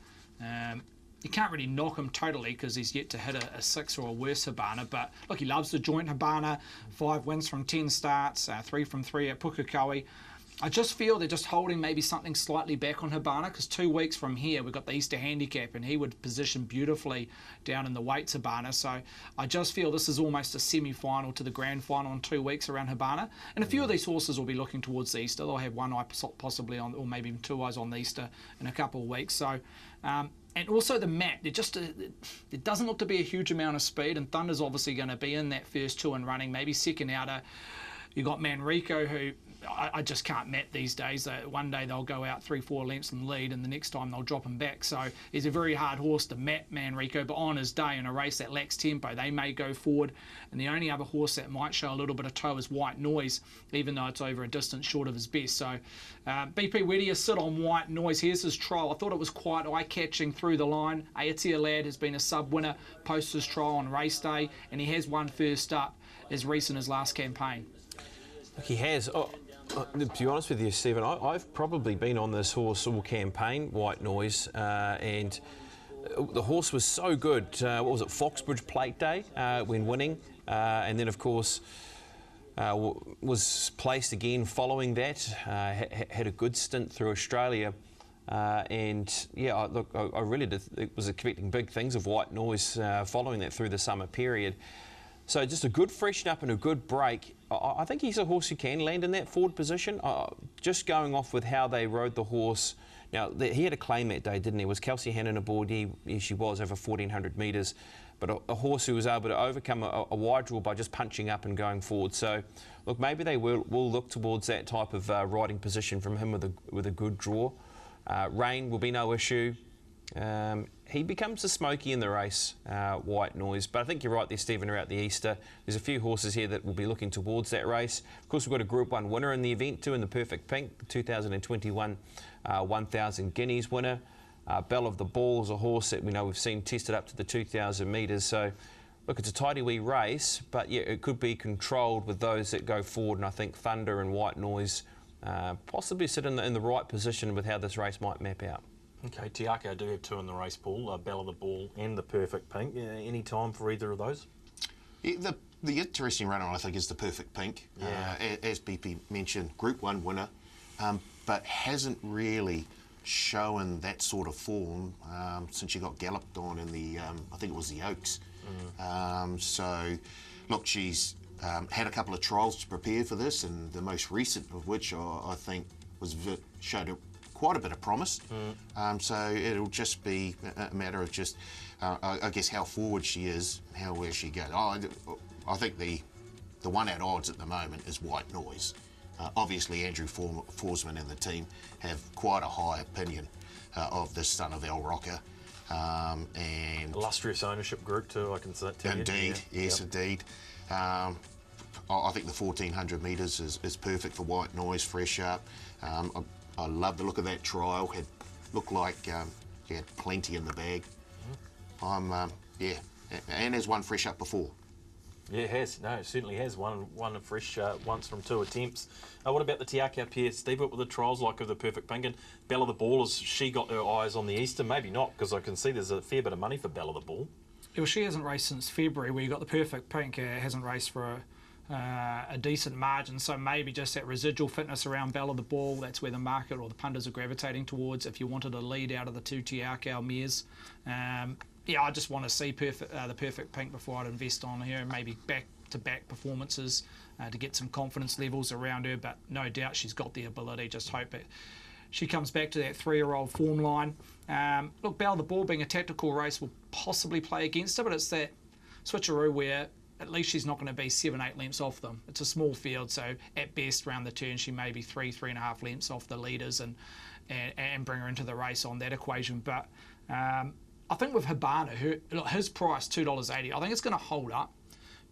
You can't really knock him totally because he's yet to hit a 6 or a worse Habana, but look, he loves the joint Habana. 5 wins from 10 starts, 3 from 3 at Pukekohe. I just feel they're just holding maybe something slightly back on Habana because 2 weeks from here we've got the Easter handicap and he would position beautifully down in the weights Habana. So I just feel this is almost a semi-final to the grand final in 2 weeks around Habana. And a few of these horses will be looking towards the Easter. They'll have one eye possibly on, or maybe even 2 eyes on the Easter in a couple of weeks. So and also the map, it doesn't look to be a huge amount of speed, and Thunder's obviously going to be in that first 2 and running, maybe second outer. You've got Manrico, who I just can't map these days. One day they'll go out 3-4 lengths in the lead and the next time they'll drop him back. So he's a very hard horse to map, Manrico, but on his day in a race that lacks tempo, they may go forward. And the only other horse that might show a little bit of toe is White Noise, even though it's over a distance short of his best. So BP, where do you sit on White Noise? Here's his trial. I thought it was quite eye-catching through the line. Aotea Lad has been a sub-winner post his trial on race day, and he has won first up as recent as last campaign. Look, he has. To be honest with you, Stephen, I've probably been on this horse all campaign, White Noise, and the horse was so good. What was it, Foxbridge Plate Day when winning, and then of course was placed again following that. Had a good stint through Australia, and yeah, look, I really was expecting big things of White Noise following that through the summer period. So just a good freshen up and a good break. I think he's a horse who can land in that forward position. Just going off with how they rode the horse. Now, he had a claim that day, didn't he? Was Kelsey Hannon aboard? She was over 1,400 metres. But a horse who was able to overcome a wide draw by just punching up and going forward. So, look, maybe they will look towards that type of riding position from him with a good draw. Rain will be no issue. He becomes a smoky in the race, White Noise. But I think you're right there, Stephen, about the Easter. There's a few horses here that will be looking towards that race. Of course, we've got a Group 1 winner in the event too, in the Perfect Pink, 2021 1,000 guineas winner. Belle of the Ball is a horse that we know we've seen tested up to the 2,000 metres. So, look, it's a tidy wee race, but yeah, it could be controlled with those that go forward. And I think Thunder and White Noise possibly sit in the right position with how this race might map out. Okay, Te Akau, I do have 2 in the race pool, Belle of the Ball and the Perfect Pink. Any time for either of those? Yeah, the interesting runner, I think, is the Perfect Pink. Yeah. As BP mentioned, Group 1 winner, but hasn't really shown that sort of form since she got galloped on in the, I think it was the Oaks. So, look, she's had a couple of trials to prepare for this, and the most recent of which I think showed quite a bit of promise. So it'll just be a matter of just, I guess, how forward she is, where she goes. I think the one at odds at the moment is White Noise. Obviously, Andrew Forsman and the team have quite a high opinion of this son of El Rocker. And illustrious ownership group too, I can tell you. Indeed, yes, yep. Indeed. I think the 1,400 metres is perfect for White Noise, fresh up. I love the look of that trial. It looked like he had plenty in the bag. Yeah, and has won fresh up before. Yeah, it has. No, it certainly has. Won a fresh once from 2 attempts. What about the Te Akau pair, Steve? What were the trials like of the Perfect Pink? And Belle of the Ball, has she got her eyes on the Easter? Maybe not, because I can see there's a fair bit of money for Belle of the Ball. Well, she hasn't raced since February, where you got the Perfect Pink, hasn't raced for a decent margin, so maybe just that residual fitness around Belle of the Ball, that's where the market or the punters are gravitating towards if you wanted a lead out of the 2 Te Akau mares. Yeah, I just want to see the Perfect Pink before I'd invest on her, and maybe back-to-back performances to get some confidence levels around her, but no doubt she's got the ability. Just hope that she comes back to that 3-year-old form line. Look, Belle of the Ball being a tactical race will possibly play against her, but it's that switcheroo where at least she's not going to be 7-8 lengths off them. It's a small field, so at best round the turn she may be 3.5 lengths off the leaders and bring her into the race on that equation. But I think with Habana, his price $2.80, I think it's going to hold up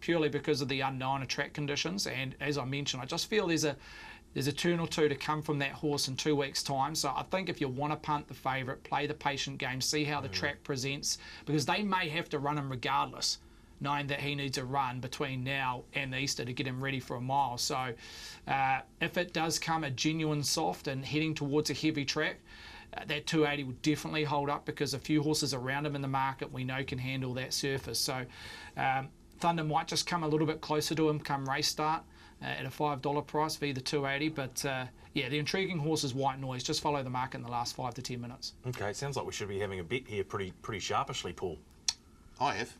purely because of the unknown of track conditions. And as I mentioned, I just feel there's a turn or two to come from that horse in 2 weeks' time. So I think if you want to punt the favourite, play the patient game, see how the track presents, because they may have to run him regardless, knowing that he needs a run between now and Easter to get him ready for a mile. So if it does come a genuine soft and heading towards a heavy track, that 280 will definitely hold up, because a few horses around him in the market we know can handle that surface. So Thunder might just come a little bit closer to him come race start at a $5 price for either 280. But yeah, the intriguing horse is White Noise. Just follow the market in the last 5 to 10 minutes. Okay, it sounds like we should be having a bet here pretty sharpishly, Paul. I have.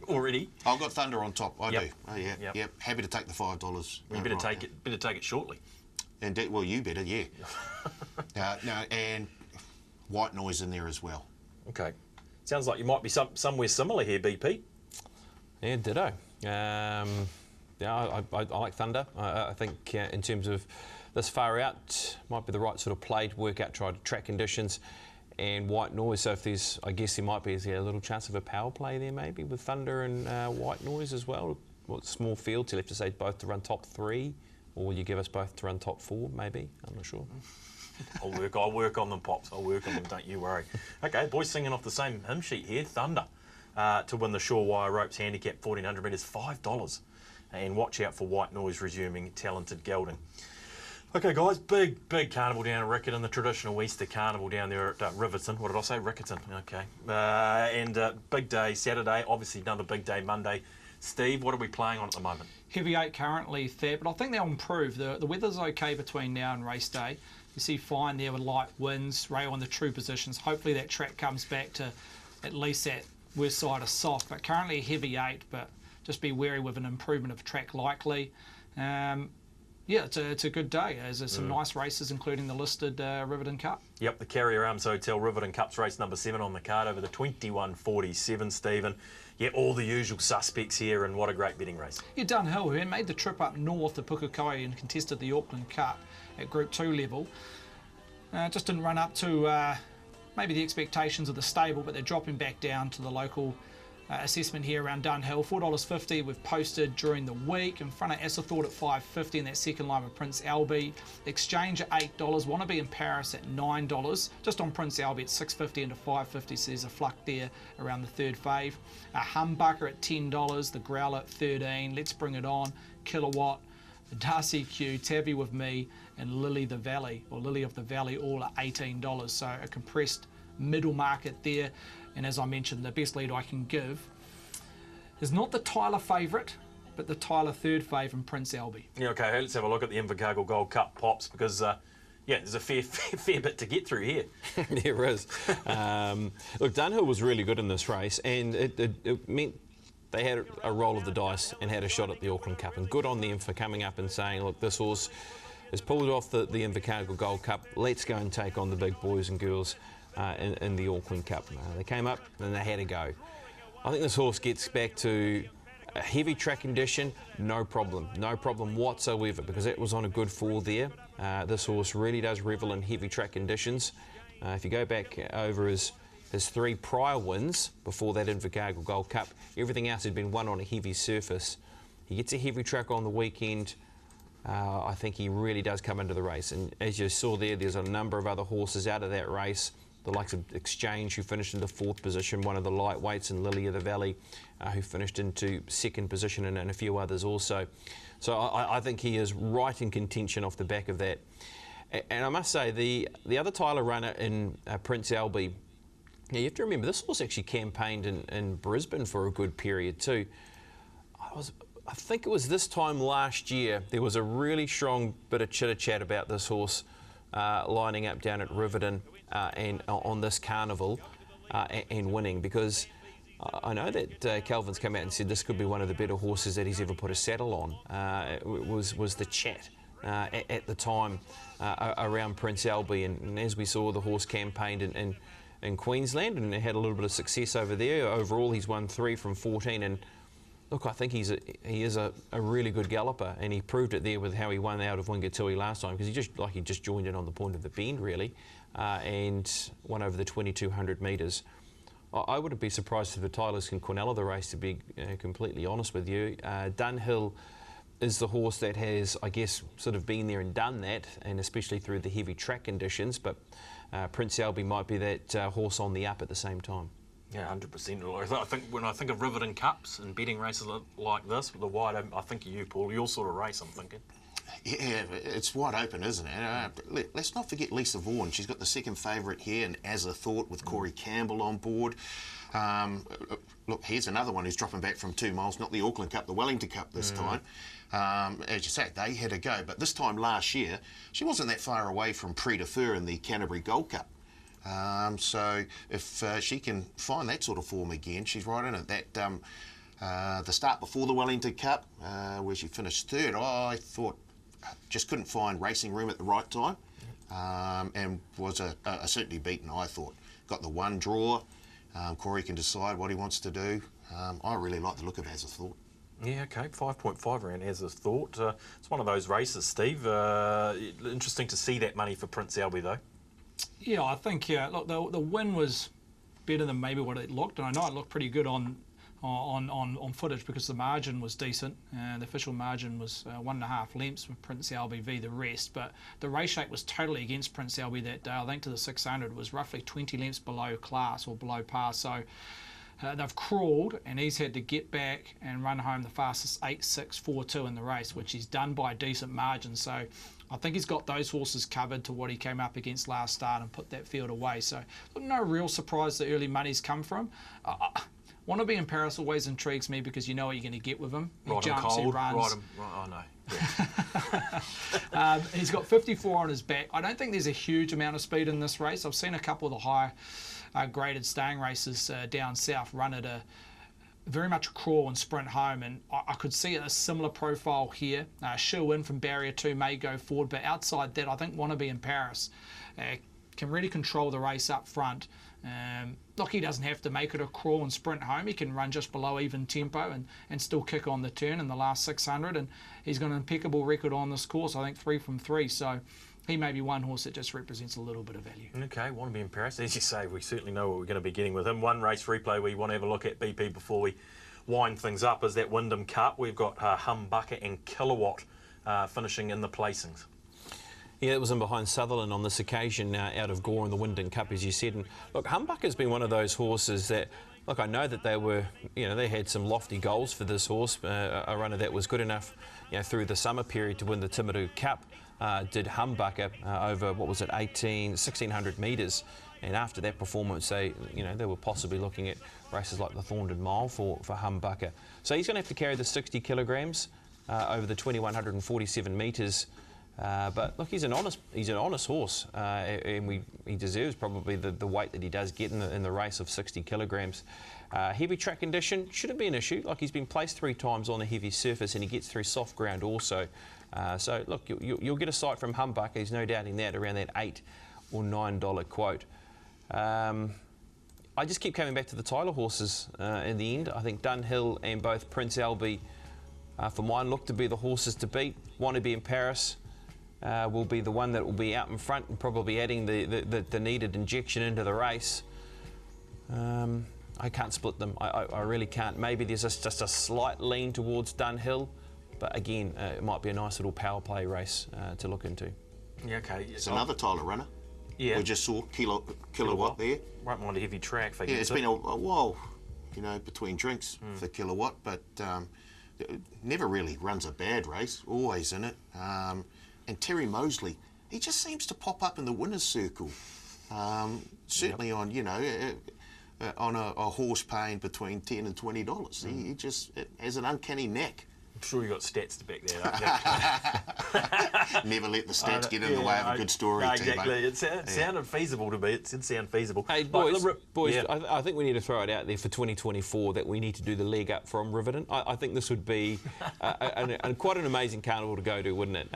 Already? I've got Thunder on top. I Yep. do. Oh, yeah. Yep. Yep. Happy to take the $5. You better take it. Better take it shortly. Indeed. Well, you better, yeah. No, and White Noise in there as well. Okay. Sounds like you might be somewhere similar here, BP. Yeah, ditto. Yeah, I like Thunder. I think in terms of this far out, might be the right sort of play to work out track conditions. And White Noise, so if there's, I guess there might be a little chance of a power play there maybe with Thunder and White Noise as well. What small fields, you'll have to say both to run top 3, or will you give us both to run top 4 maybe? I'm not sure. I'll work on them, Pops. I'll work on them, don't you worry. Okay, boys singing off the same hymn sheet here. Thunder to win the Shore Wire Ropes Handicap 1400 metres, $5. And watch out for White Noise resuming talented gelding. Okay, guys, big carnival down at Riccarton, the traditional Easter carnival down there at Riverton. What did I say? Riccarton. Okay. And big day Saturday, obviously another big day Monday. Steve, what are we playing on at the moment? Heavy 8 currently there, but I think they'll improve. The weather's okay between now and race day. You see fine there with light winds, rail on the true positions. Hopefully that track comes back to at least that worst side of soft, but currently a heavy 8, but just be wary with an improvement of track likely. Yeah, it's a good day. There's some nice races, including the listed Riverton Cup. Yep, the Carrier Arms Hotel Riverton Cups race number 7 on the card over the 21.47, Stephen. Yeah, all the usual suspects here, and what a great betting race. Yeah, Dunhill, who made the trip up north to Pukekohe and contested the Auckland Cup at Group 2 level. Just didn't run up to maybe the expectations of the stable, but they're dropping back down to the local assessment here around Dunhill. $4.50 we've posted during the week. In front of Assathought at $5.50 in that second line with Prince Albie. Exchange at $8. Want to be in Paris at $9. Just on Prince Albie at $6.50 into $5.50, so there's a fluck there around the third fave. Humbucker at $10. The Growler at $13. Let's Bring It On. Kilowatt. Darcy Q, Tabby With Me, and Lily the Valley, or Lily of the Valley, all at $18. So a compressed middle market there. And as I mentioned, the best lead I can give is not the Tyler favourite, but the Tyler third favourite in Prince Albie. Yeah, okay, let's have a look at the Invercargill Gold Cup, Pops, because yeah, there's a fair bit to get through here. There is. Look, Dunhill was really good in this race, and it meant they had a roll of the dice and had a shot at the Auckland Cup. And good on them for coming up and saying, look, this horse has pulled off the Invercargill Gold Cup. Let's go and take on the big boys and girls in the Auckland Cup. They came up and they had a go. I think this horse gets back to a heavy track condition, no problem whatsoever, because it was on a good fall there. This horse really does revel in heavy track conditions. If you go back over his 3 prior wins before that Invercargill Gold Cup, everything else had been won on a heavy surface. He gets a heavy track on the weekend. I think he really does come into the race. And as you saw there's a number of other horses out of that race. The likes of Exchange, who finished into 4th position, one of the lightweights, and Lily of the Valley, who finished into 2nd position, and a few others also. So I think he is right in contention off the back of that. And I must say, the other Tyler runner in Prince Albie, now you have to remember, this horse actually campaigned in Brisbane for a good period too. I think it was this time last year, there was a really strong bit of chitter-chat about this horse lining up down at Riverton and on this carnival and winning, because I know that Calvin's come out and said this could be one of the better horses that he's ever put a saddle on. It was the chat at the time around Prince Albie, and as we saw, the horse campaigned in Queensland and had a little bit of success over there. Overall, he's won 3 from 14, and look, I think he is a really good galloper, and he proved it there with how he won out of Wingatui last time, because he just joined in on the point of the bend really, and won over the 2200 metres. I wouldn't be surprised if the Tylers can Quinella the race, to be completely honest with you. Dunhill is the horse that has, I guess, sort of been there and done that, and especially through the heavy track conditions, but Prince Albie might be that horse on the up at the same time. Yeah, 100%. I think when I think of Riverton Cups and betting races like this, the wide open, I think of you, Paul, your sort of race, I'm thinking. Yeah, it's wide open, isn't it? Let's not forget Lisa Vaughan. She's got the second favourite here, and As a Thought with Corey Campbell on board. Look, here's another one who's dropping back from 2 miles, not the Auckland Cup, the Wellington Cup this time. As you say, they had a go, but this time last year, she wasn't that far away from Prix de Feu in the Canterbury Gold Cup. So if she can find that sort of form again, she's right in it. That the start before the Wellington Cup, where she finished third, I thought just couldn't find racing room at the right time, and was certainly beaten, I thought. Got the one draw. Corey can decide what he wants to do. I really like the look of As a Thought. Yeah, okay, 5.5 around As a Thought. It's one of those races, Steve. Interesting to see that money for Prince Albie, though. Yeah, I think, look, the win was better than maybe what it looked, and I know it looked pretty good on footage because the margin was decent. The official margin was 1.5 lengths with Prince Albie v the rest, but the race shape was totally against Prince Albie that day. I think to the 600 was roughly 20 lengths below class or below par, so they've crawled, and he's had to get back and run home the fastest 8.642 in the race, which he's done by a decent margin. So I think he's got those horses covered to what he came up against last start and put that field away. So no real surprise the early money's come from. Want to be in Paris always intrigues me because you know what you're going to get with him. He jumps, he runs. I know. Yeah. He's got 54 on his back. I don't think there's a huge amount of speed in this race. I've seen a couple of the high graded staying races down south run at a very much a crawl and sprint home, and I could see a similar profile here. Shoe in from barrier 2 may go forward, but outside that I think Want to Be in Paris can really control the race up front. Look, he doesn't have to make it a crawl and sprint home. He can run just below even tempo and still kick on the turn in the last 600, and he's got an impeccable record on this course, I think 3 from 3, so he may be one horse that just represents a little bit of value. Okay, Want to Be in Paris. As you say, we certainly know what we're going to be getting with him. One race replay we want to have a look at, BP, before we wind things up is that Wyndham Cup. We've got Humbucker and Kilowatt finishing in the placings. Yeah, it was in behind Sutherland on this occasion out of Gore in the Wyndham Cup, as you said. And look, Humbucker's been one of those horses that, look, I know that they were, they had some lofty goals for this horse. A runner that was good enough, through the summer period to win the Timaru Cup did Humbucker over, 1,600 metres. And after that performance, they were possibly looking at races like the Thorndon Mile for Humbucker. So he's going to have to carry the 60 kilograms over the 2,147 metres. But look, he's an honest horse, and he deserves probably the weight that he does get in the race of 60 kilograms. Heavy track condition shouldn't be an issue. Like, he's been placed 3 times on a heavy surface, and he gets through soft ground also. So look, you'll get a sight from Humbucker. There's no doubting that, around that $8 or $9 quote. I just keep coming back to the Tyler horses in the end. I think Dunhill and both Prince Albie, for mine, look to be the horses to beat. Want to Be in Paris will be the one that will be out in front and probably adding the needed injection into the race. I can't split them. I really can't. Maybe there's just a slight lean towards Dunhill, but again, it might be a nice little power play race to look into. Yeah, okay. It's another Tyler runner. Yeah. We just saw Kilowatt there. Won't mind a heavy track. Yeah, it's been a while, between drinks for Kilowatt, but never really runs a bad race. Always in it. And Terry Mosley, he just seems to pop up in the winner's circle. Certainly on, on a horse paying between $10 and $20. He just has an uncanny knack. I'm sure you got stats to back that up. Never let the stats get in the way of a good story. No, exactly. It sounded feasible to me. It did sound feasible. Hey, boys, I think we need to throw it out there for 2024 that we need to do the leg up from Riverton. I think this would be quite an amazing carnival to go to, wouldn't it?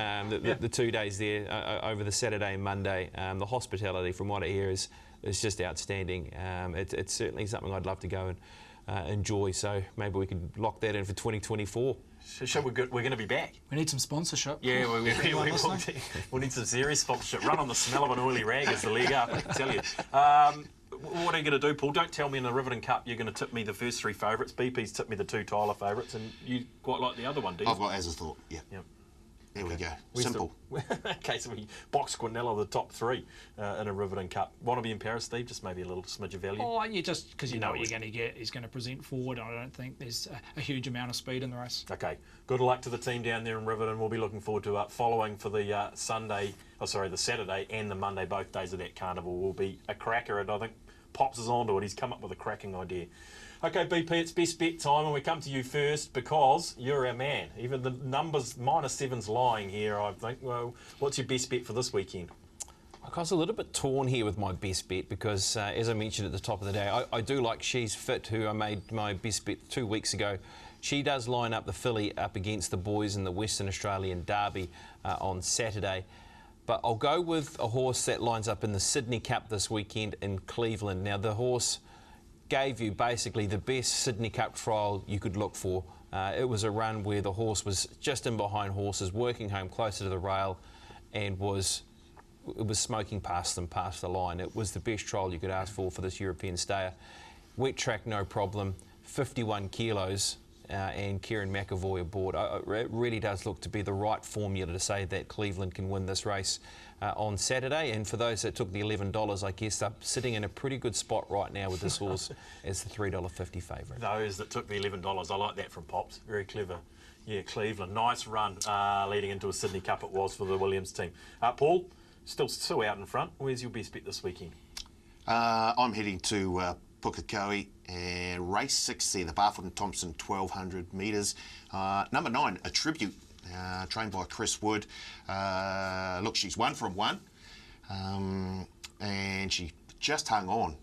The 2 days there over the Saturday and Monday. The hospitality, from what I hear, is just outstanding. It's certainly something I'd love to go and enjoy. So maybe we could lock that in for 2024. We're going to be back. We need some sponsorship. Yeah, we'll need some serious sponsorship. Run on the smell of an oily rag is the leg up, I can tell you. What are you going to do, Paul? Don't tell me in the Riverton Cup you're going to tip me the first 3 favourites. BP's tipped me the 2 Tyler favourites, and you quite like the other one, do you? I've got as a thought. Yeah. Yep. There we go. Where's Simple. Okay, so we box Quinella the top 3 in a Riverton Cup. Wannabe in Paris, Steve? Just maybe a little smidge of value? Oh, yeah, just because you know what it. you're going to get. He's going to present forward. I don't think there's a huge amount of speed in the race. Okay, good luck to the team down there in Riverton. We'll be looking forward to following for the the Saturday and the Monday, both days of that carnival will be a cracker, and I think Pops is onto it. He's come up with a cracking idea. Okay, BP, it's best bet time, and we come to you first because you're our man. Even the numbers -7's lying here, I think. Well, what's your best bet for this weekend? I was a little bit torn here with my best bet because, as I mentioned at the top of the day, I do like She's Fit, who I made my best bet 2 weeks ago. She does line up the filly up against the boys in the Western Australian Derby on Saturday. But I'll go with a horse that lines up in the Sydney Cup this weekend in Cleveland. Now, the horse gave you basically the best Sydney Cup trial you could look for. It was a run where the horse was just in behind horses, working home closer to the rail, and it was smoking past them, past the line. It was the best trial you could ask for this European stayer. Wet track, no problem. 51 kilos. And Kieran McAvoy aboard. It really does look to be the right formula to say that Cleveland can win this race on Saturday. And for those that took the $11, I guess they're sitting in a pretty good spot right now with this horse as the $3.50 favourite. Those that took the $11, I like that from Pops. Very clever. Yeah, Cleveland. Nice run leading into a Sydney Cup it was for the Williams team. Paul, still out in front. Where's your best bet this weekend? I'm heading to Pukekohe and race 6 there, the Barfoot and Thompson 1200 metres. Number 9, A Tribute, trained by Chris Wood. Look, she's 1 from 1, and she just hung on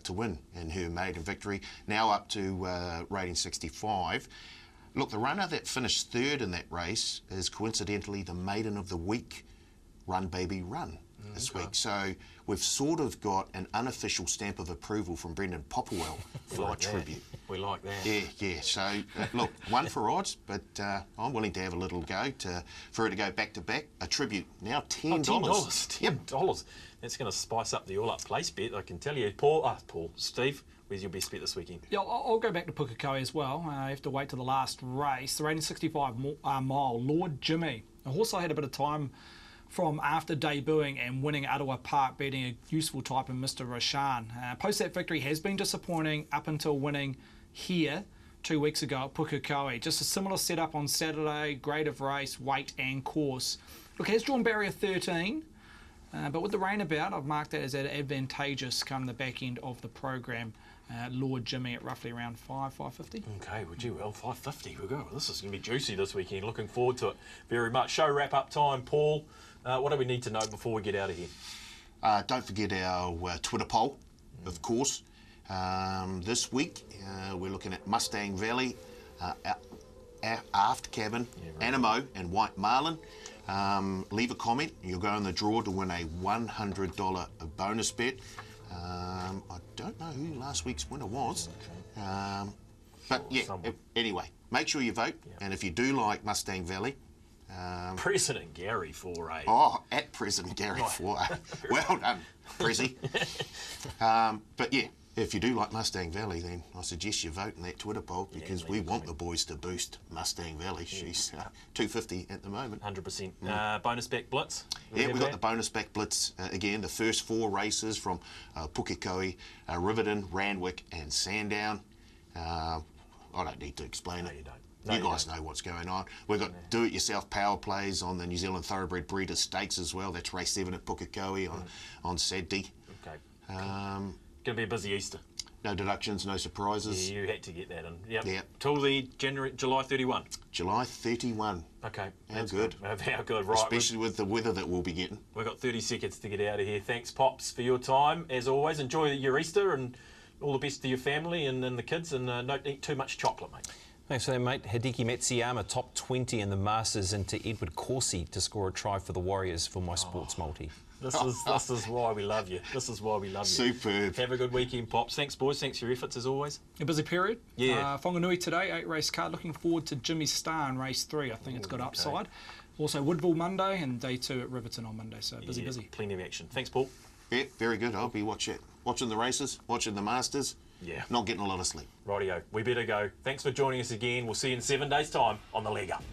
to win in her maiden victory. Now up to rating 65. Look, the runner that finished 3rd in that race is coincidentally the maiden of the week, Run Baby Run, this week. So we've sort of got an unofficial stamp of approval from Brendan Popplewell for A Tribute. We like that. Yeah. So, look, 1 for odds, but I'm willing to have a little go for her to go back-to-back. A Tribute, now $10. $10. That's going to spice up the all-up place bet, I can tell you. Steve, where's your best bet this weekend? Yeah, I'll go back to Pukekohe as well. I have to wait to the last race. The rating 65 mile, Lord Jimmy. A horse I had a bit of time from after debuting and winning Ottawa Park, beating a useful type in Mr. Roshan. Post that victory has been disappointing up until winning here 2 weeks ago at Pukekohe. Just a similar setup on Saturday, grade of race, weight and course. Look, it has drawn barrier 13, but with the rain about, I've marked that as advantageous come the back end of the program. Lord Jimmy at roughly around $5.50. Okay, would you? Well, $5.50. We'll go. This is going to be juicy this weekend. Looking forward to it very much. Show wrap-up time, Paul. What do we need to know before we get out of here? Don't forget our Twitter poll, of course. This week, we're looking at Mustang Valley, Aft Cabin, Animo and White Marlin. Leave a comment. You'll go in the draw to win a $100 bonus bet. I don't know who last week's winner was. But yeah, anyway, make sure you vote. And if you do like Mustang Valley, President Gary 4A. Oh, at President Gary 4A. Well done, Prezi. But yeah, if you do like Mustang Valley, then I suggest you vote in that Twitter poll because we want the boys to boost Mustang Valley. She's $2.50 at the moment. 100%. Bonus back blitz? We've got the bonus back blitz again. The first 4 races from Pukekohe, Riverton, Randwick and Sandown. I don't need to explain it. You don't. You guys know what's going on. We've got do-it-yourself power plays on the New Zealand Thoroughbred Breeders' Stakes as well. That's race 7 at Pukekohe on Saturday. Okay. Going to be a busy Easter. No deductions, no surprises. Yeah, you had to get that in. Yep. Till the July 31. July 31. Okay. How good. How good, right. Especially with the weather that we'll be getting. We've got 30 seconds to get out of here. Thanks, Pops, for your time. As always, enjoy your Easter and all the best to your family and the kids, and don't eat too much chocolate, mate. Thanks for that, mate. Hideki Matsuyama, top 20 in the Masters, into Edward Corsi to score a try for the Warriors for my sports multi. This is why we love you. This is why we love you. Superb. Have a good weekend, Pops. Thanks, boys. Thanks for your efforts, as always. A busy period. Yeah. Whanganui today, 8-race card. Looking forward to Jimmy Star in race 3. I think it's got upside. Also, Woodville Monday and day 2 at Riverton on Monday. So busy. Plenty of action. Thanks, Paul. Yeah, very good. I'll be watching the races, watching the Masters. Yeah. Not getting a lot of sleep. Rightio, we better go. Thanks for joining us again. We'll see you in 7 days' time on The Leg Up.